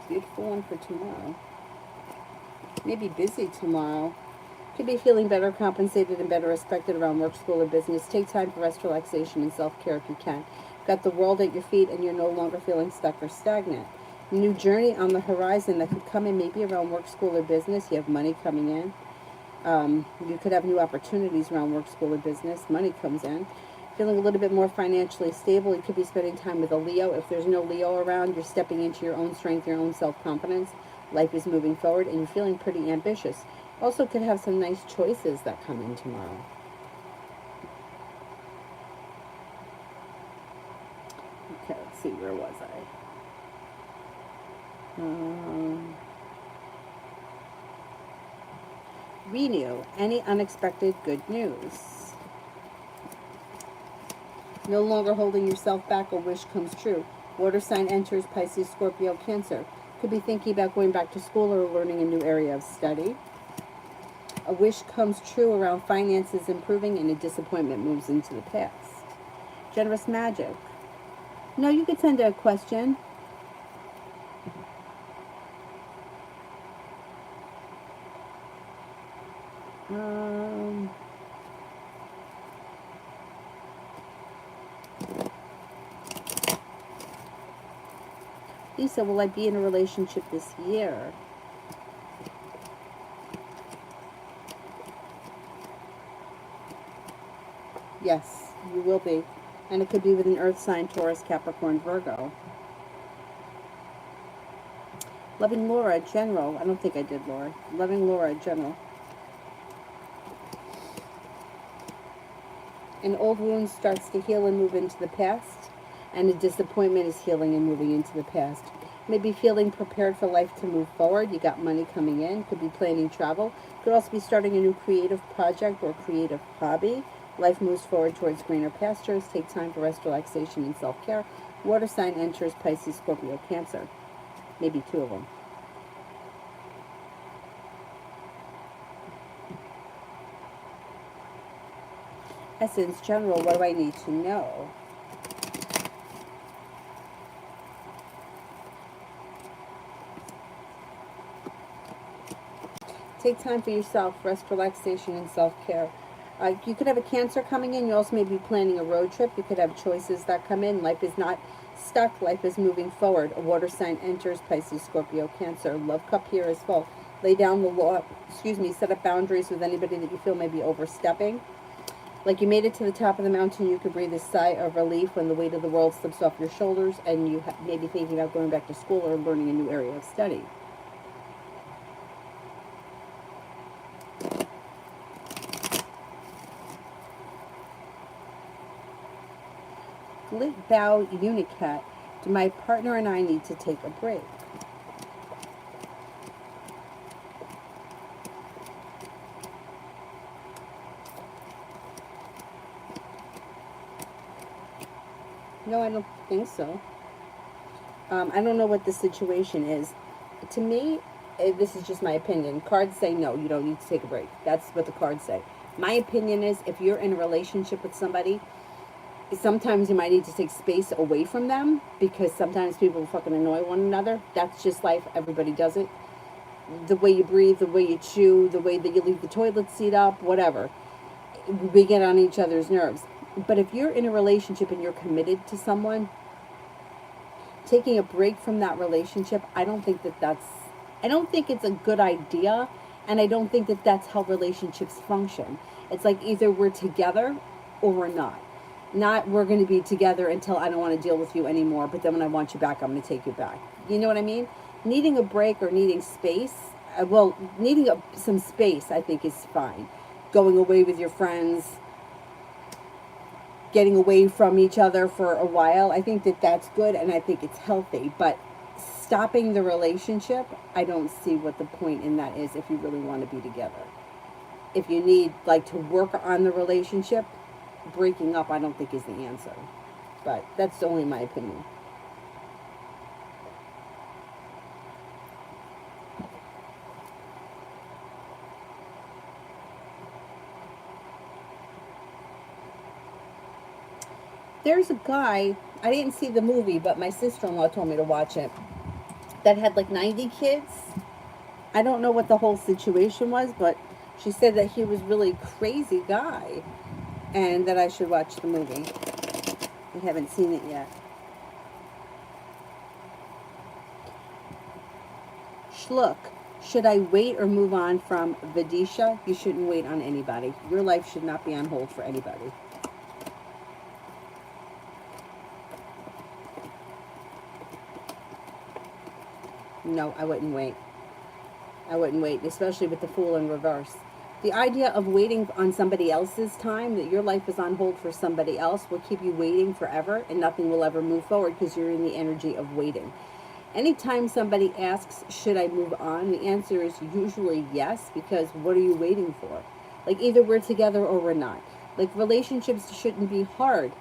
Beautiful one for tomorrow. Maybe busy tomorrow. Could be feeling better compensated and better respected around work, school, or business. Take time for rest, relaxation, and self-care if you can. Got the world at your feet and you're no longer feeling stuck or stagnant. New journey on the horizon that could come in maybe around work, school, or business. You have money coming in. You could have new opportunities around work, school, or business. Money comes in. Feeling a little bit more financially stable. You could be spending time with a Leo. If there's no Leo around, you're stepping into your own strength, your own self-confidence. Life is moving forward and you're feeling pretty ambitious. Also could have some nice choices that come in tomorrow. Okay, let's see, where was I? Renew. Any unexpected good news. No longer holding yourself back, a wish comes true. Water sign enters, Pisces, Scorpio, Cancer. Could be thinking about going back to school or learning a new area of study. A wish comes true around finances improving and a disappointment moves into the past. Generous magic. No, you could send a question. Lisa, will I be in a relationship this year? Yes, you will be. And it could be with an earth sign, Taurus, Capricorn, Virgo. Loving Laura, general. I don't think I did Laura. Loving Laura, general. An old wound starts to heal and move into the past. And a disappointment is healing and moving into the past. Maybe feeling prepared for life to move forward. You got money coming in. Could be planning travel. Could also be starting a new creative project or creative hobby. Life moves forward towards greener pastures. Take time for rest, relaxation, and self-care. Water sign enters, Pisces, Scorpio, Cancer. Maybe two of them. Essence, general, what do I need to know? Take time for yourself, rest, relaxation, and self-care. You could have a Cancer coming in. You also may be planning a road trip. You could have choices that come in. Life is not Stuck, life is moving forward. A water sign enters, Pisces, Scorpio, Cancer. Love cup here is full. Lay down the law, set up boundaries with anybody that you feel may be overstepping. Like you made it to the top of the mountain, you could breathe a sigh of relief when the weight of the world slips off your shoulders and you may be thinking about going back to school or learning a new area of study. Glit bow unicat. Do my partner and I need to take a break? No, I don't think so. I don't know what the situation is. To me, this is just my opinion. Cards say no, you don't need to take a break. That's what the cards say. My opinion is if you're in a relationship with somebody, sometimes you might need to take space away from them because sometimes people fucking annoy one another. That's just life. Everybody does it. The way you breathe, the way you chew, the way that you leave the toilet seat up, whatever. We get on each other's nerves. But if you're in a relationship and you're committed to someone, taking a break from that relationship, I don't think it's a good idea, and I don't think that that's how relationships function. It's like either we're together or we're not. Not we're going to be together until I don't want to deal with you anymore, but then when I want you back, I'm going to take you back. You know what I mean? Needing a break or needing space, needing some space, I think is fine. Going away with your friends, getting away from each other for a while, I think that that's good and I think it's healthy. But stopping the relationship, I don't see what the point in that is if you really want to be together. If you need to work on the relationship, breaking up I don't think is the answer. But that's only my opinion. There's a guy, I didn't see the movie, but my sister-in-law told me to watch it, that had 90 kids. I don't know what the whole situation was, but she said that he was really crazy guy and that I should watch the movie. I haven't seen it yet. Schluck, should I wait or move on from Vidisha? You shouldn't wait on anybody. Your life should not be on hold for anybody. No, I wouldn't wait. I wouldn't wait, especially with the Fool in reverse. The idea of waiting on somebody else's time, that your life is on hold for somebody else, will keep you waiting forever and nothing will ever move forward because you're in the energy of waiting. Anytime somebody asks, should I move on? The answer is usually yes, because what are you waiting for? Either we're together or we're not. Relationships shouldn't be hard,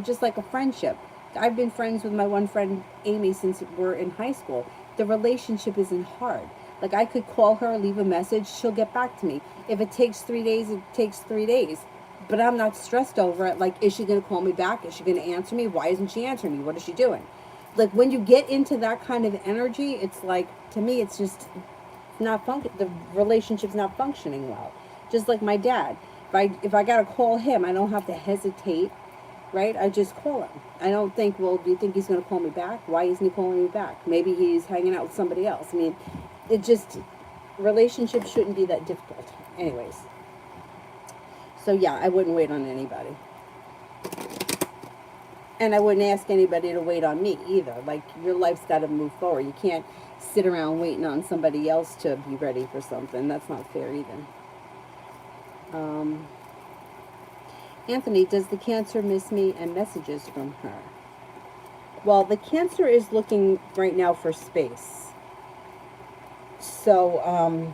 just like a friendship. I've been friends with my one friend, Amy, since we're in high school. The relationship isn't hard. I could call her, leave a message, she'll get back to me. If it takes 3 days, it takes 3 days. But I'm not stressed over it. Is she going to call me back? Is she going to answer me? Why isn't she answering me? What is she doing? When you get into that kind of energy, it's to me, it's just not the relationship's not functioning well. Just like my dad. If I got to call him, I don't have to hesitate, right? I just call him. I don't think, well, do you think he's going to call me back? Why isn't he calling me back? Maybe he's hanging out with somebody else. Relationships shouldn't be that difficult. Anyways. So yeah, I wouldn't wait on anybody. And I wouldn't ask anybody to wait on me either. Your life's got to move forward. You can't sit around waiting on somebody else to be ready for something. That's not fair either. Anthony, does the Cancer miss me and messages from her? Well, the Cancer is looking right now for space. So,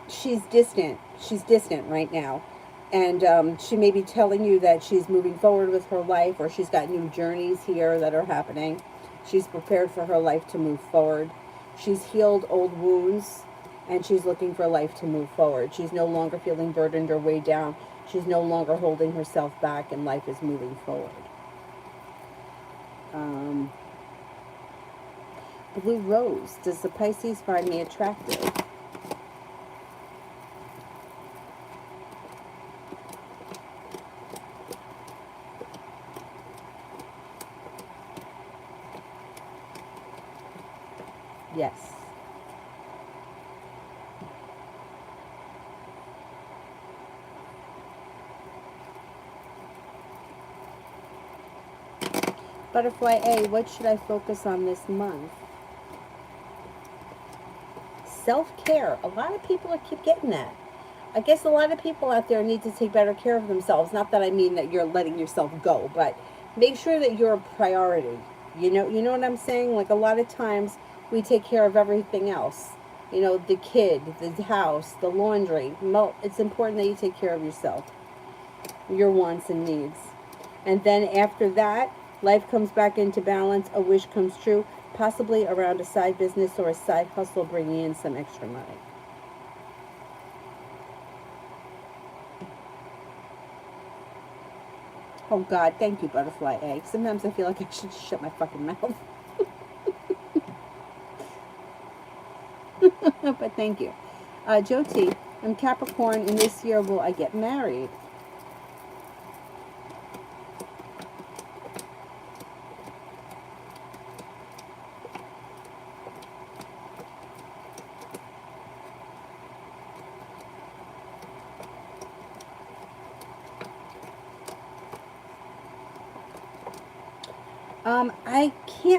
she's distant. She's distant right now. And she may be telling you that she's moving forward with her life, or she's got new journeys here that are happening. She's prepared for her life to move forward. She's healed old wounds, and she's looking for life to move forward. She's no longer feeling burdened or weighed down. She's no longer holding herself back, and life is moving forward. Blue Rose, does the Pisces find me attractive? Yes. Butterfly A, what should I focus on this month? Self-care. A lot of people keep getting that. I guess a lot of people out there need to take better care of themselves. Not that I mean that you're letting yourself go, but make sure that you're a priority. You know what I'm saying? Like a lot of times we take care of everything else. You know, the kid, the house, the laundry. Well, it's important that you take care of yourself, your wants and needs. And then after that, life comes back into balance, a wish comes true, possibly around a side business or a side hustle bringing in some extra money. Oh God, thank you, Butterfly Egg. Sometimes I feel like I should shut my fucking mouth. But thank you. Jyoti, I'm Capricorn, and this year will I get married?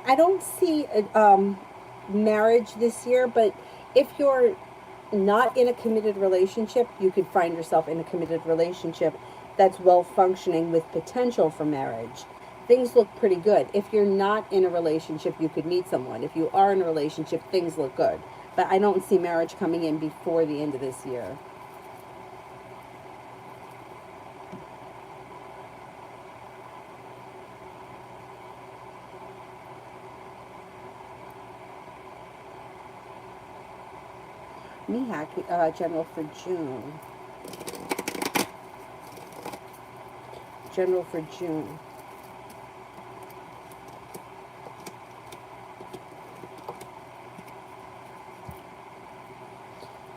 I don't see marriage this year, but if you're not in a committed relationship, you could find yourself in a committed relationship that's well functioning with potential for marriage. Things look pretty good. If you're not in a relationship, you could meet someone. If you are in a relationship, things look good. But I don't see marriage coming in before the end of this year. Mihak, general for June. General for June.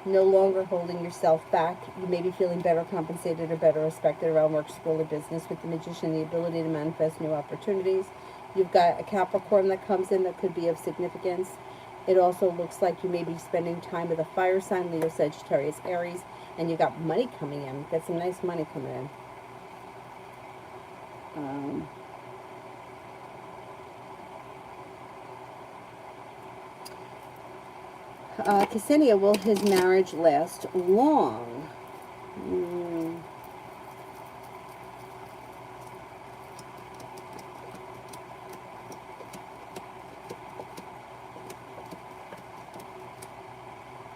No longer holding yourself back. You may be feeling better compensated or better respected around work, school, or business. With the Magician, the ability to manifest new opportunities. You've got a Capricorn that comes in that could be of significance. It also looks like you may be spending time with a fire sign, Leo, Sagittarius, Aries, and you got money coming in. Got some nice money coming in. Um, Ksenia, will his marriage last long? Mm,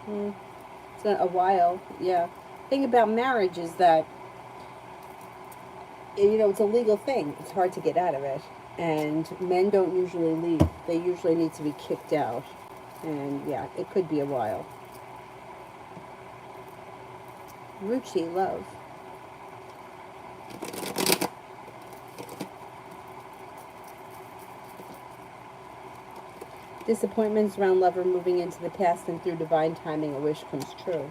mm, it's a while, yeah. Thing about marriage is that, it's a legal thing. It's hard to get out of it. And men don't usually leave. They usually need to be kicked out. And yeah, it could be a while. Ruchi, love. Disappointments around lover moving into the past, and through divine timing, a wish comes true.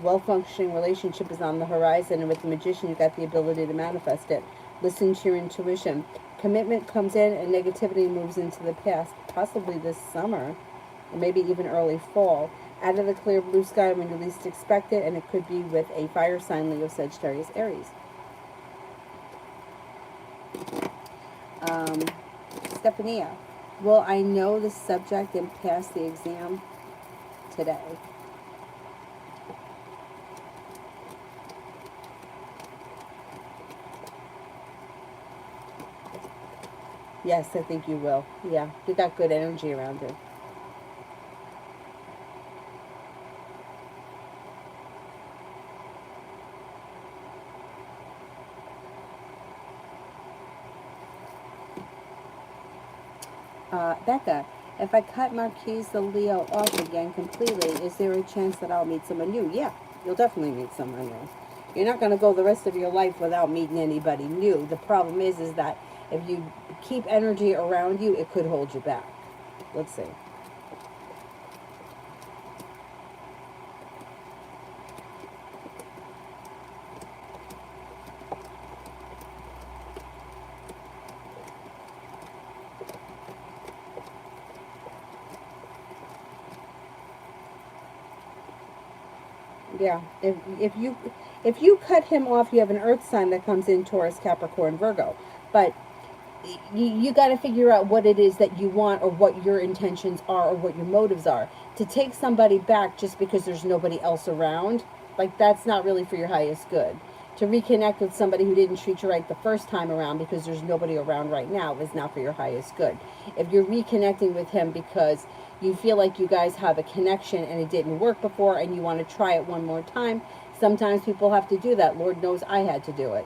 Well-functioning relationship is on the horizon, and with the Magician, you got the ability to manifest it. Listen to your intuition. Commitment comes in, and negativity moves into the past, possibly this summer, or maybe even early fall. Out of the clear blue sky when you least expect it, and it could be with a fire sign, Leo, Sagittarius, Aries. Um, Stephania, will I know the subject and pass the exam today? Yes, I think you will. Yeah, you got good energy around you. Becca, if I cut Marquise the Leo off again completely, is there a chance that I'll meet someone new? Yeah, you'll definitely meet someone new. You're not going to go the rest of your life without meeting anybody new. The problem is that if you keep energy around you, it could hold you back. Let's see. Yeah. If you cut him off, you have an Earth sign that comes in Taurus, Capricorn, Virgo. But you got to figure out what it is that you want, or what your intentions are, or what your motives are. To take somebody back just because there's nobody else around, like, that's not really for your highest good. To reconnect with somebody who didn't treat you right the first time around because there's nobody around right now is not for your highest good. If you're reconnecting with him because you feel like you guys have a connection and it didn't work before and you want to try it one more time, sometimes people have to do that. Lord knows I had to do it.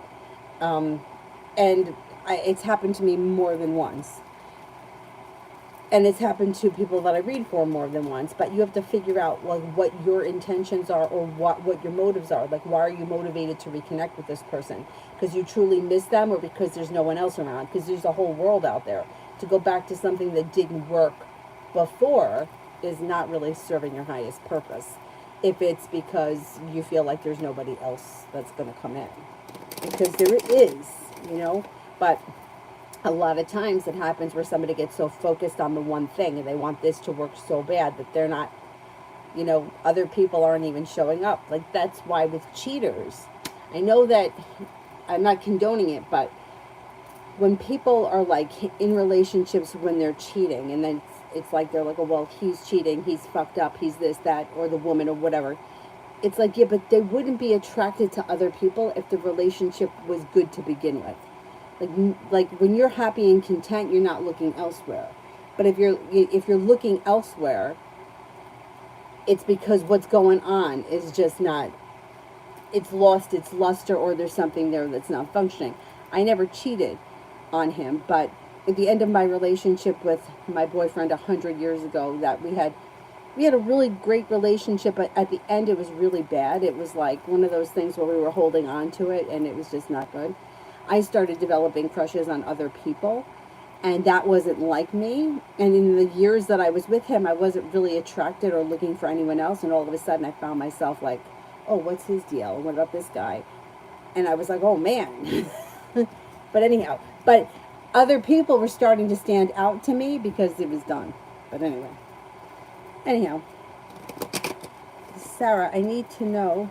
And it's happened to me more than once. And it's happened to people that I read for more than once. But you have to figure out, like, what your intentions are, or what your motives are. Like, why are you motivated to reconnect with this person? Because you truly miss them, or because there's no one else around? Because there's a whole world out there. To go back to something that didn't work before is not really serving your highest purpose. If it's because you feel like there's nobody else that's going to come in. Because there is, but a lot of times it happens where somebody gets so focused on the one thing and they want this to work so bad that they're not, other people aren't even showing up. Like, that's why with cheaters, I know that I'm not condoning it, but when people are like in relationships when they're cheating, and then it's like they're like, oh, well, he's cheating, he's fucked up, he's this, that, or the woman, or whatever. It's like, yeah, but they wouldn't be attracted to other people if the relationship was good to begin with. Like when you're happy and content, you're not looking elsewhere. But if you're looking elsewhere, it's because what's going on is just not, it's lost its luster, or there's something there that's not functioning. I never cheated on him, but at the end of my relationship with my boyfriend 100 years ago, that we had a really great relationship, but at the end it was really bad. It was like one of those things where we were holding on to it, and it was just not good. I started developing crushes on other people, and that wasn't like me. And in the years that I was with him, I wasn't really attracted or looking for anyone else, and all of a sudden I found myself like, oh, what's his deal? What about this guy? And I was like, oh, man. But anyhow, other people were starting to stand out to me because it was done. But anyhow, Sarah, I need to know,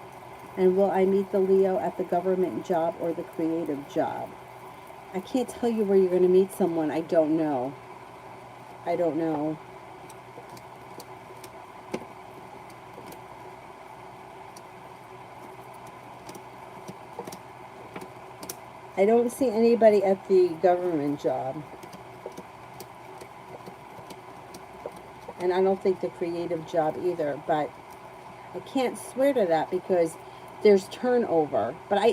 and will I meet the Leo at the government job or the creative job? I can't tell you where you're going to meet someone. I don't know. I don't know. I don't see anybody at the government job. And I don't think the creative job either, but I can't swear to that because there's turnover. But I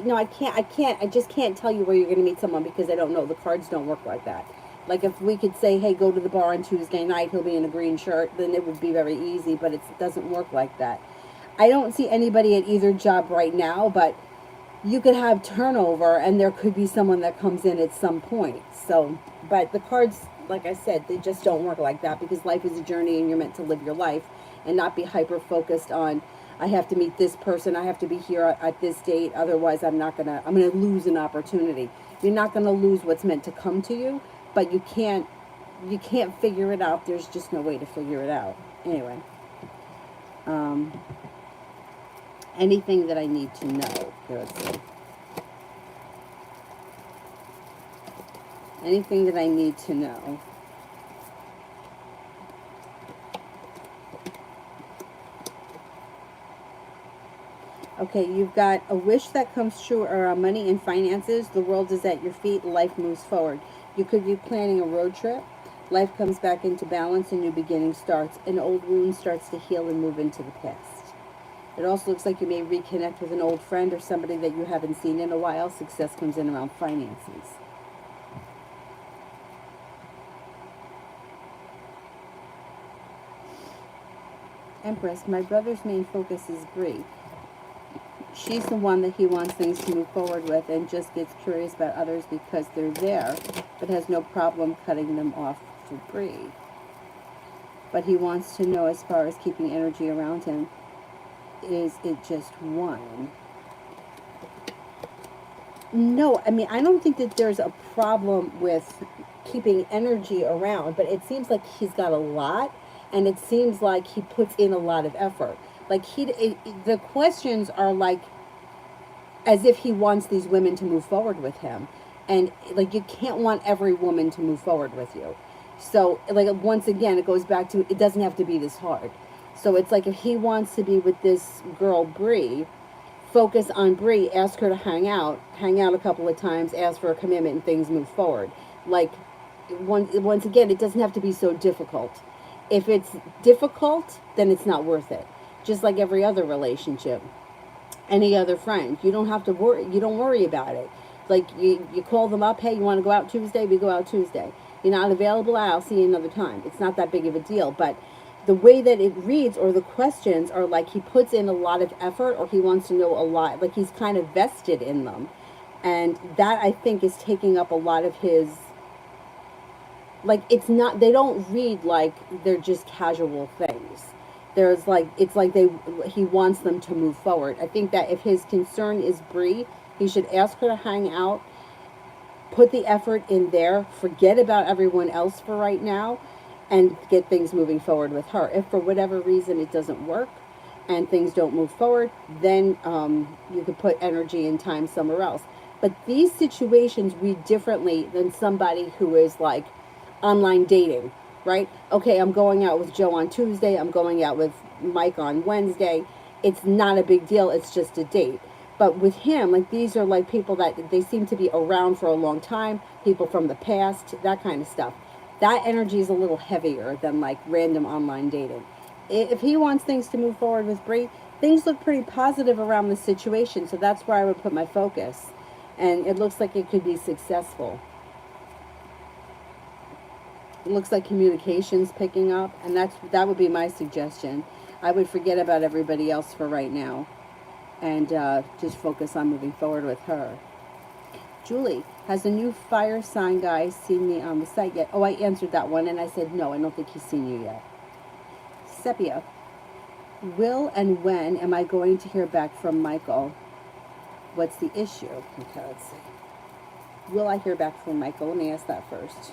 just can't tell you where you're going to meet someone because I don't know. The cards don't work like that. Like, if we could say, hey, go to the bar on Tuesday night, he'll be in a green shirt, then it would be very easy, but it doesn't work like that. I don't see anybody at either job right now, but you could have turnover and there could be someone that comes in at some point. So, but the cards, like I said, they just don't work like that because life is a journey and you're meant to live your life and not be hyper focused on, I have to meet this person, I have to be here at this date, otherwise I'm going to lose an opportunity. You're not going to lose what's meant to come to you, but you can't figure it out. There's just no way to figure it out. Anyway, anything that I need to know. Here, let's see. Anything that I need to know. Okay, you've got a wish that comes true around money and finances. The world is at your feet. Life moves forward. You could be planning a road trip. Life comes back into balance. A new beginning starts. An old wound starts to heal and move into the past. It also looks like you may reconnect with an old friend or somebody that you haven't seen in a while. Success comes in around finances. Empress, my brother's main focus is Bree. She's the one that he wants things to move forward with and just gets curious about others because they're there, but has no problem cutting them off for Bree. But he wants to know, as far as keeping energy around him, is it just one? No, I mean, I don't think that there's a problem with keeping energy around, but it seems like he's got a lot, and it seems like he puts in a lot of effort. Like the questions are like as if he wants these women to move forward with him. And like you can't want every woman to move forward with you. So like once again it goes back to it doesn't have to be this hard. So it's like if he wants to be with this girl Bree, focus on Bree, ask her to hang out a couple of times, ask for a commitment and things move forward. Like once again it doesn't have to be so difficult. If it's difficult, then it's not worth it. Just like every other relationship, any other friend. You don't have to worry. You don't worry about it. Like you call them up. Hey, you want to go out Tuesday? We go out Tuesday. You're not available. I'll see you another time. It's not that big of a deal. But the way that it reads or the questions are like he puts in a lot of effort or he wants to know a lot. Like he's kind of vested in them. And that I think is taking up a lot of his, like it's not, they don't read like they're just casual things. There's like, it's like he wants them to move forward. I think that if his concern is Bree, he should ask her to hang out, put the effort in there, forget about everyone else for right now, and get things moving forward with her. If for whatever reason it doesn't work and things don't move forward, then you could put energy and time somewhere else. But these situations read differently than somebody who is like online dating, right? Okay, I'm going out with Joe on Tuesday. I'm going out with Mike on Wednesday. It's not a big deal. It's just a date. But with him, like these are like people that they seem to be around for a long time, people from the past, that kind of stuff. That energy is a little heavier than like random online dating. If he wants things to move forward with Bree, things look pretty positive around the situation. So that's where I would put my focus. And it looks like it could be successful. It looks like communication's picking up, and that would be my suggestion. I would forget about everybody else for right now, and just focus on moving forward with her. Julie, has the new fire sign guy seen me on the site yet? Oh, I answered that one, and I said no, I don't think he's seen you yet. Sepia, will and when am I going to hear back from Michael? What's the issue? Okay, let's see. Will I hear back from Michael? Let me ask that first.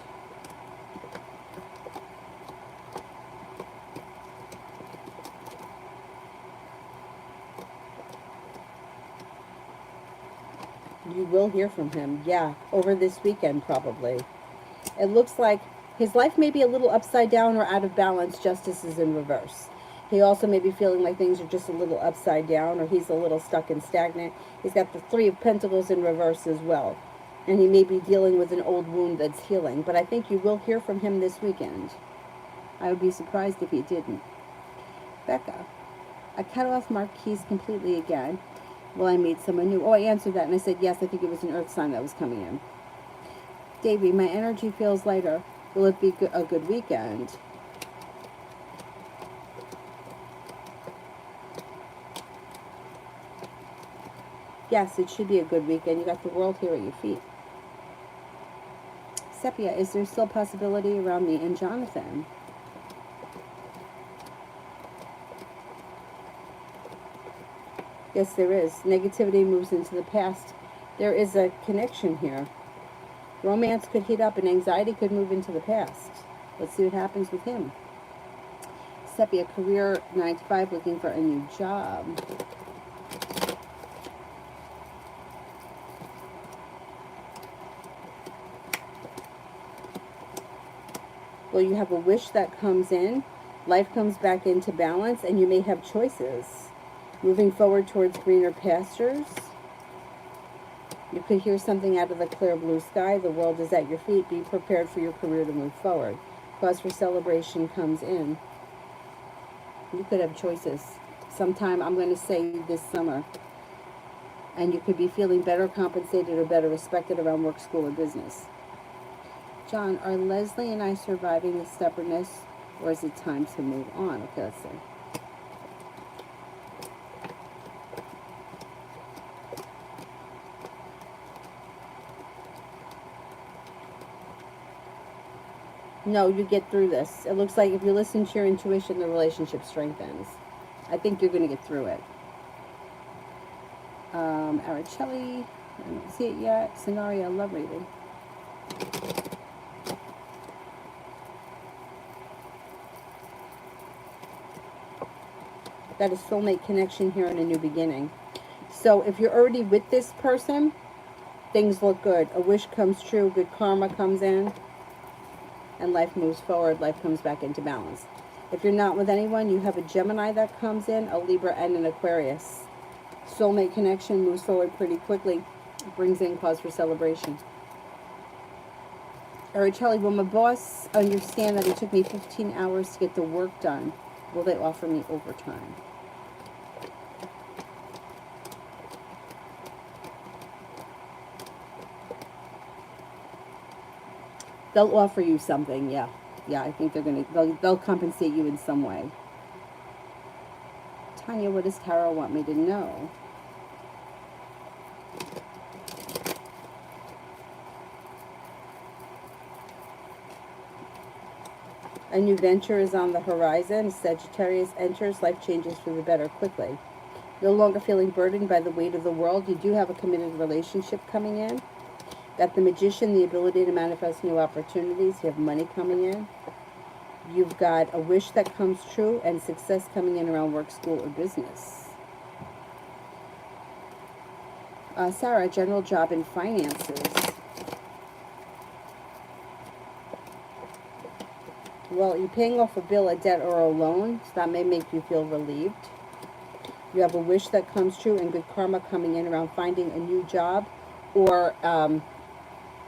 You will hear from him, yeah, over this weekend probably. It looks like his life may be a little upside down or out of balance. Justice is in reverse. He also may be feeling like things are just a little upside down or he's a little stuck and stagnant. He's got the Three of Pentacles in reverse as well. And he may be dealing with an old wound that's healing. But I think you will hear from him this weekend. I would be surprised if he didn't. Becca, I cut off Marquise completely again. Will I meet someone new? Oh, I answered that and I said yes, I think it was an earth sign that was coming in. Davey, my energy feels lighter. Will it be a good weekend? Yes, it should be a good weekend. You got the world here at your feet. Sepia, is there still possibility around me and Jonathan? Yes, there is. Negativity moves into the past. There is a connection here. Romance could heat up and anxiety could move into the past. Let's see what happens with him. Sepia, career 9 to 5, looking for a new job. Well, you have a wish that comes in. Life comes back into balance and you may have choices. Moving forward towards greener pastures. You could hear something out of the clear blue sky. The world is at your feet. Be prepared for your career to move forward. Cause for celebration comes in. You could have choices. Sometime, I'm going to say this summer. And you could be feeling better compensated or better respected around work, school, or business. John, are Leslie and I surviving the stubbornness, or is it time to move on? Okay, let's see. No, you get through this. It looks like if you listen to your intuition, the relationship strengthens. I think you're going to get through it. Araceli, I don't see it yet. Scenario, love reading. Got a soulmate connection here and a new beginning. So if you're already with this person, things look good. A wish comes true, good karma comes in, and life moves forward. Life comes back into balance. If you're not with anyone, you have a Gemini that comes in, a Libra, and an Aquarius. Soulmate connection moves forward pretty quickly. Brings in cause for celebration. All right, Charlie, will my boss understand that it took me 15 hours to get the work done? Will they offer me overtime? They'll offer you something, yeah. Yeah, I think they'll compensate you in some way. Tanya, what does Tarot want me to know? A new venture is on the horizon. Sagittarius enters. Life changes for the better quickly. No longer feeling burdened by the weight of the world. You do have a committed relationship coming in. Got the Magician, the ability to manifest new opportunities. You have money coming in. You've got a wish that comes true and success coming in around work, school, or business. Sarah, general job and finances. Well, you're paying off a bill, a debt, or a loan, so that may make you feel relieved. You have a wish that comes true and good karma coming in around finding a new job, or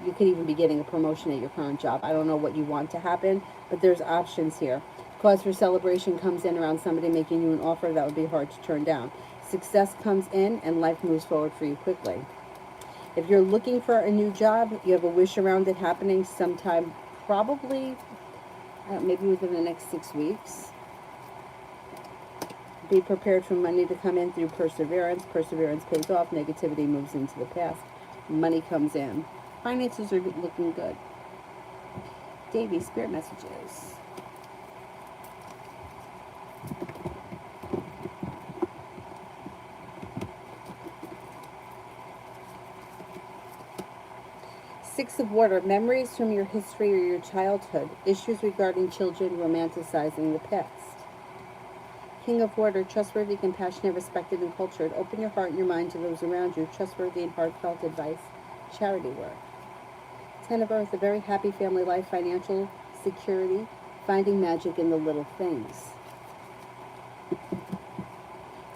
you could even be getting a promotion at your current job. I don't know what you want to happen, but there's options here. Cause for celebration comes in around somebody making you an offer that would be hard to turn down. Success comes in and life moves forward for you quickly. If you're looking for a new job, you have a wish around it happening sometime, probably maybe within the next 6 weeks. Be prepared for money to come in through perseverance. Perseverance pays off. Negativity moves into the past. Money comes in. Finances are looking good. Davey, spirit messages. Six of Water, memories from your history or your childhood. Issues regarding children romanticizing the past. King of Water, trustworthy, compassionate, respected, and cultured. Open your heart and your mind to those around you. Trustworthy and heartfelt advice. Charity work. Ten of Earth, a very happy family life, financial security, finding magic in the little things.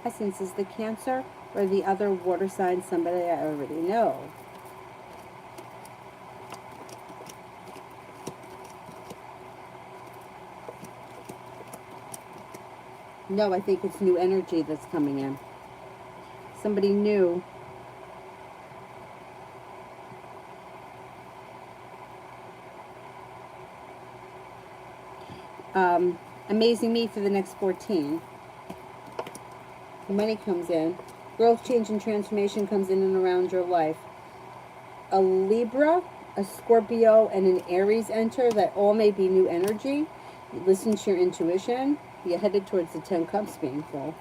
Essence is the Cancer or the other water sign, somebody I already know. No, I think it's new energy that's coming in. Somebody new. Amazing me for the next 14. Money comes in. Growth, change, and transformation comes in and around your life. A Libra, a Scorpio, and an Aries enter. That all may be new energy. Listen to your intuition. You're headed towards the 10 Cups being full.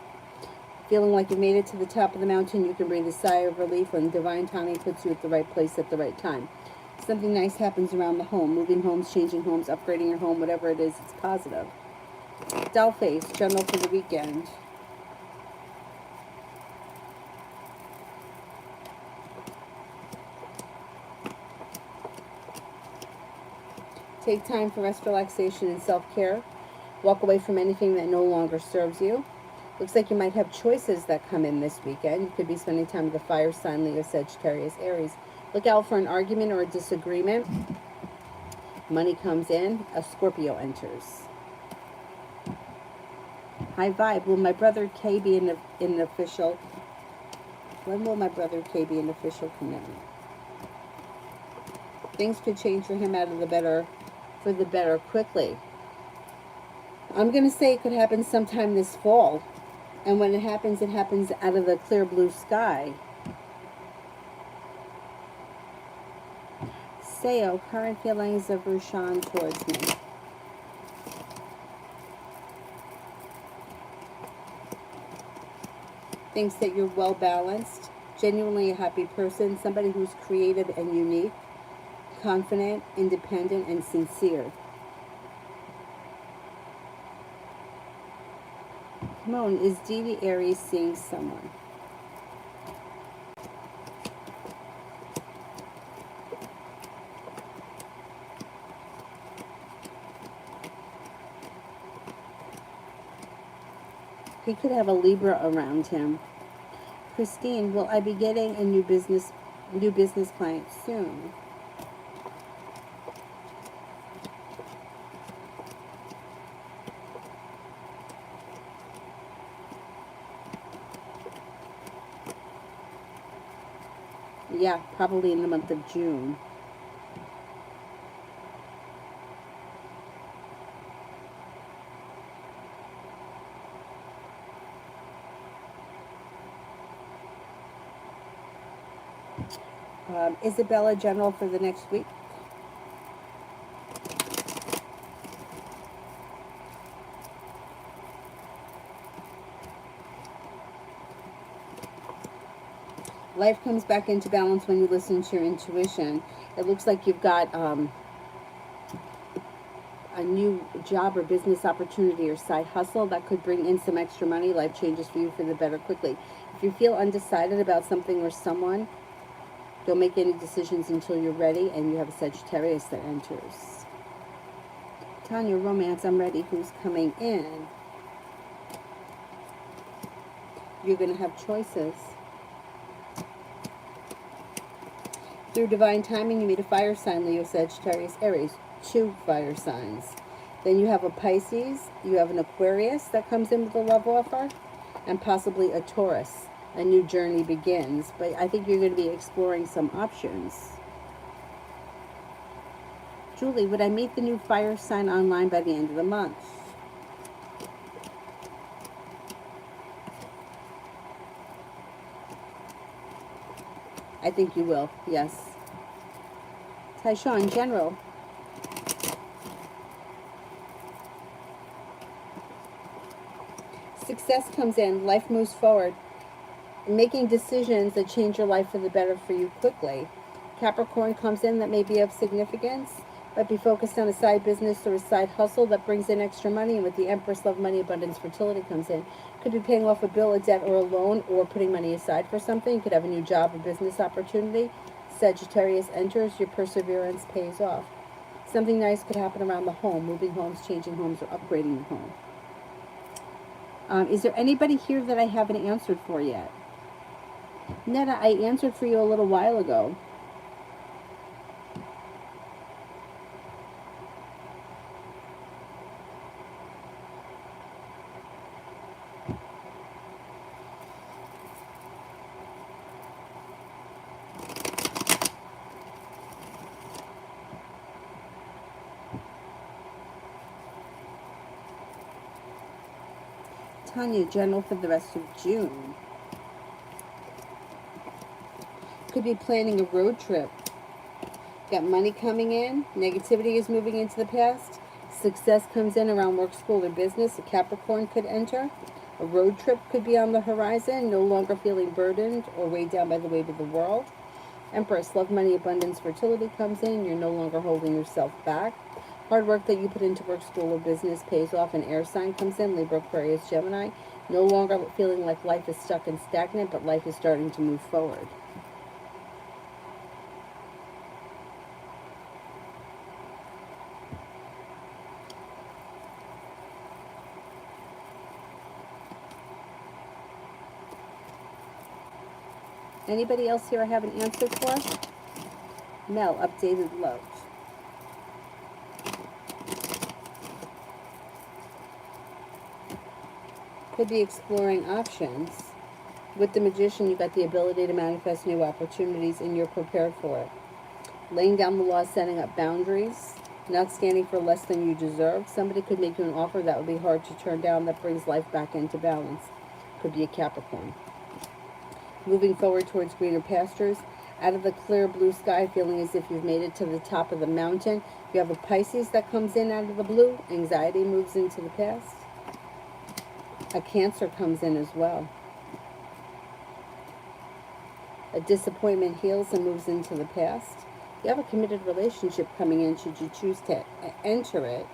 Feeling like you made it to the top of the mountain, you can breathe a sigh of relief when divine timing puts you at the right place at the right time. Something nice happens around the home. Moving homes, changing homes, upgrading your home, whatever it is, it's positive. Dollface, general for the weekend. Take time for rest, relaxation, and self-care. Walk away from anything that no longer serves you. Looks like you might have choices that come in this weekend. You could be spending time with a fire sign, Leo, Sagittarius, Aries. Look out for an argument or a disagreement. Money comes in. A Scorpio enters. High vibe. Will my brother K be in an official? When will my brother K be an official commitment? Things could change for him for the better quickly. I'm going to say it could happen sometime this fall. And when it happens out of the clear blue sky. Seo, current feelings of Rushan towards me. Thinks that you're well balanced, genuinely a happy person, somebody who's creative and unique, confident, independent, and sincere. Come on, is Devi Aries seeing someone? He could have a Libra around him. Christine, will I be getting a new business client soon? Yeah, probably in the month of June. Isabella, general for the next week. Life comes back into balance when you listen to your intuition. It looks like you've got a new job or business opportunity or side hustle that could bring in some extra money. Life changes for you for the better quickly. If you feel undecided about something or someone, don't make any decisions until you're ready and you have a Sagittarius that enters. Tanya, romance, I'm ready. Who's coming in? You're going to have choices. Through divine timing, you meet a fire sign, Leo, Sagittarius, Aries. 2 fire signs. Then you have a Pisces, you have an Aquarius that comes in with a love offer, and possibly a Taurus. A new journey begins. But I think you're going to be exploring some options. Julie, would I meet the new fire sign online by the end of the month? I think you will, yes. Tyshawn, general. Success comes in, life moves forward. Making decisions that change your life for the better for you quickly. Capricorn comes in, that may be of significance, but be focused on a side business or a side hustle that brings in extra money. And with the Empress, love, money, abundance, fertility comes in. Could be paying off a bill, a debt, or a loan, or putting money aside for something. You could have a new job or business opportunity. Sagittarius enters, your perseverance pays off. Something nice could happen around the home, moving homes, changing homes, or upgrading the home. Is there anybody here that I haven't answered for yet? Netta, I answered for you a little while ago. Tanya, general for the rest of June. Could be planning a road trip. Got money coming in. Negativity is moving into the past. Success comes in around work, school, or business. A Capricorn could enter. A road trip could be on the horizon. No longer feeling burdened or weighed down by the weight of the world. Empress, love, money, abundance, fertility comes in. You're no longer holding yourself back. Hard work that you put into work, school, or business pays off. An air sign comes in. Libra, Aquarius, Gemini. No longer feeling like life is stuck and stagnant, but life is starting to move forward. Anybody else here I haven't answered for? Mel, updated love. Could be exploring options. With the Magician, you got the ability to manifest new opportunities and you're prepared for it. Laying down the law, setting up boundaries, not standing for less than you deserve. Somebody could make you an offer that would be hard to turn down that brings life back into balance. Could be a Capricorn. Moving forward towards greener pastures. Out of the clear blue sky, feeling as if you've made it to the top of the mountain. You have a Pisces that comes in out of the blue. Anxiety moves into the past. A Cancer comes in as well. A disappointment heals and moves into the past. You have a committed relationship coming in should you choose to enter it.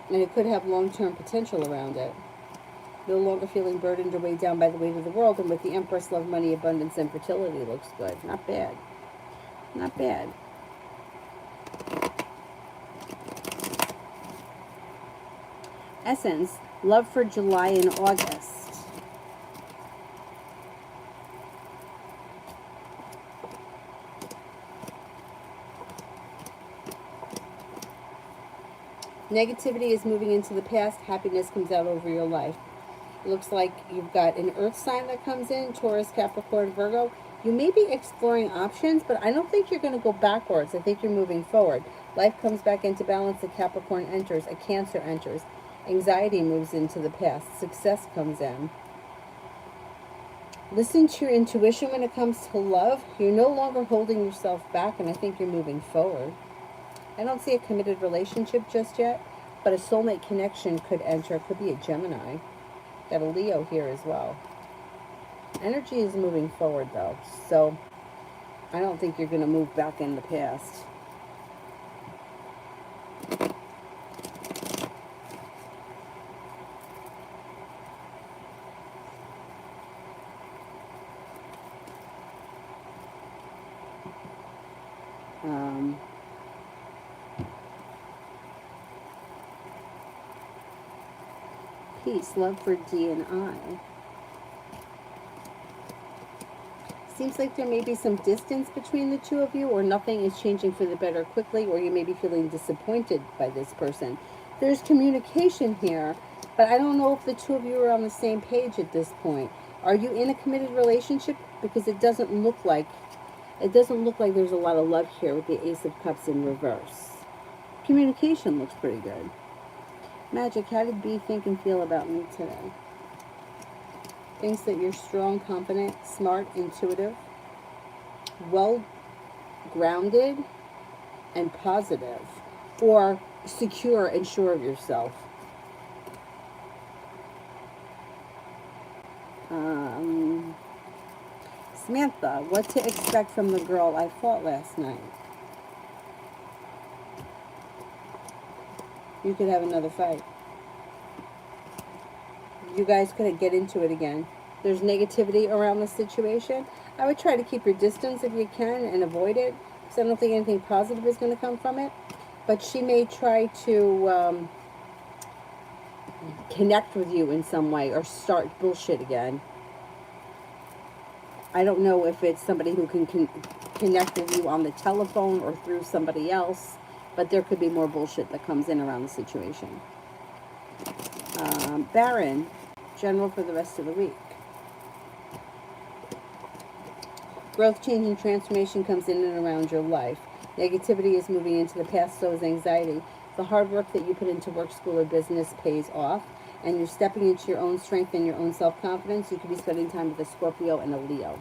And it could have long-term potential around it. No longer feeling burdened or weighed down by the weight of the world. And with the Empress, love, money, abundance, and fertility looks good. Not bad. Not bad. Essence, love for July and August. Negativity is moving into the past. Happiness comes out over your life. It looks like you've got an earth sign that comes in, Taurus, Capricorn, Virgo. You may be exploring options, but I don't think you're going to go backwards. I think you're moving forward. Life comes back into balance. A Capricorn enters. A Cancer enters. Anxiety moves into the past. Success comes in. Listen to your intuition when it comes to love. You're no longer holding yourself back, and I think you're moving forward. I don't see a committed relationship just yet, but a soulmate connection could enter. It could be a Gemini. Got a Leo here as well. Energy is moving forward, though, so I don't think you're going to move back in the past. Peace, love for D and I. Seems like there may be some distance between the two of you, or nothing is changing for the better quickly, or you may be feeling disappointed by this person. There's communication here, but I don't know if the two of you are on the same page at this point. Are you in a committed relationship? Because it doesn't look like there's a lot of love here with the Ace of Cups in reverse. Communication looks pretty good. Magic, how did B think and feel about me today? Thinks that you're strong, confident, smart, intuitive, well-grounded, and positive, or secure and sure of yourself. Samantha, what to expect from the girl I fought last night? You could have another fight. You guys could get into it again. There's negativity around the situation. I would try to keep your distance if you can and avoid it, because I don't think anything positive is going to come from it. But she may try to connect with you in some way or start bullshit again. I don't know if it's somebody who can connect with you on the telephone or through somebody else, but there could be more bullshit that comes in around the situation. Baron, general for the rest of the week. Growth, change, and transformation comes in and around your life. Negativity is moving into the past, so is anxiety. The hard work that you put into work, school, or business pays off, and you're stepping into your own strength and your own self-confidence. You could be spending time with a Scorpio and a Leo.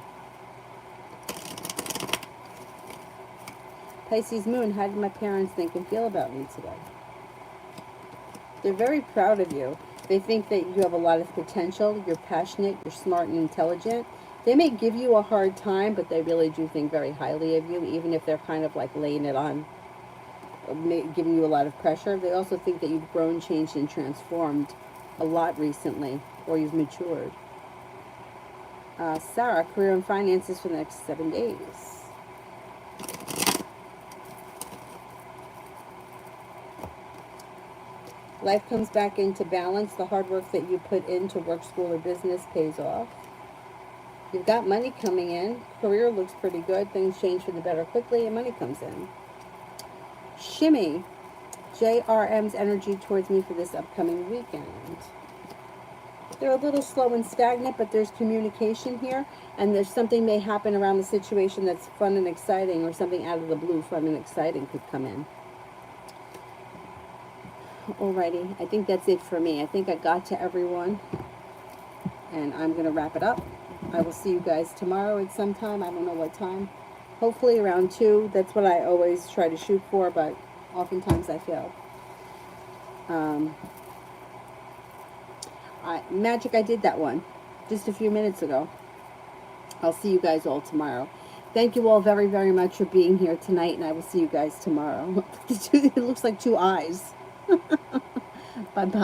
Pisces moon, how did my parents think and feel about me today? They're very proud of you. They think that you have a lot of potential. You're passionate, you're smart and intelligent. They may give you a hard time, but they really do think very highly of you, even if they're kind of like laying it on, giving you a lot of pressure. They also think that you've grown, changed, and transformed a lot recently, or you've matured. Sarah, career and finances for the next 7 days. Life comes back into balance. The hard work that you put into work, school, or business pays off. You've got money coming in. Career looks pretty good. Things change for the better quickly, and money comes in. Shimmy, JRM's energy towards me for this upcoming weekend. They're a little slow and stagnant, but there's communication here, and there's something may happen around the situation that's fun and exciting, or something out of the blue, fun and exciting could come in. Alrighty, I think that's it for me. I think I got to everyone, and I'm going to wrap it up. I will see you guys tomorrow at some time. I don't know what time. Hopefully around 2. That's what I always try to shoot for, but oftentimes I fail. Magic, I did that one just a few minutes ago. I'll see you guys all tomorrow. Thank you all very, very much for being here tonight, and I will see you guys tomorrow. It looks like 2 eyes. Bye-bye.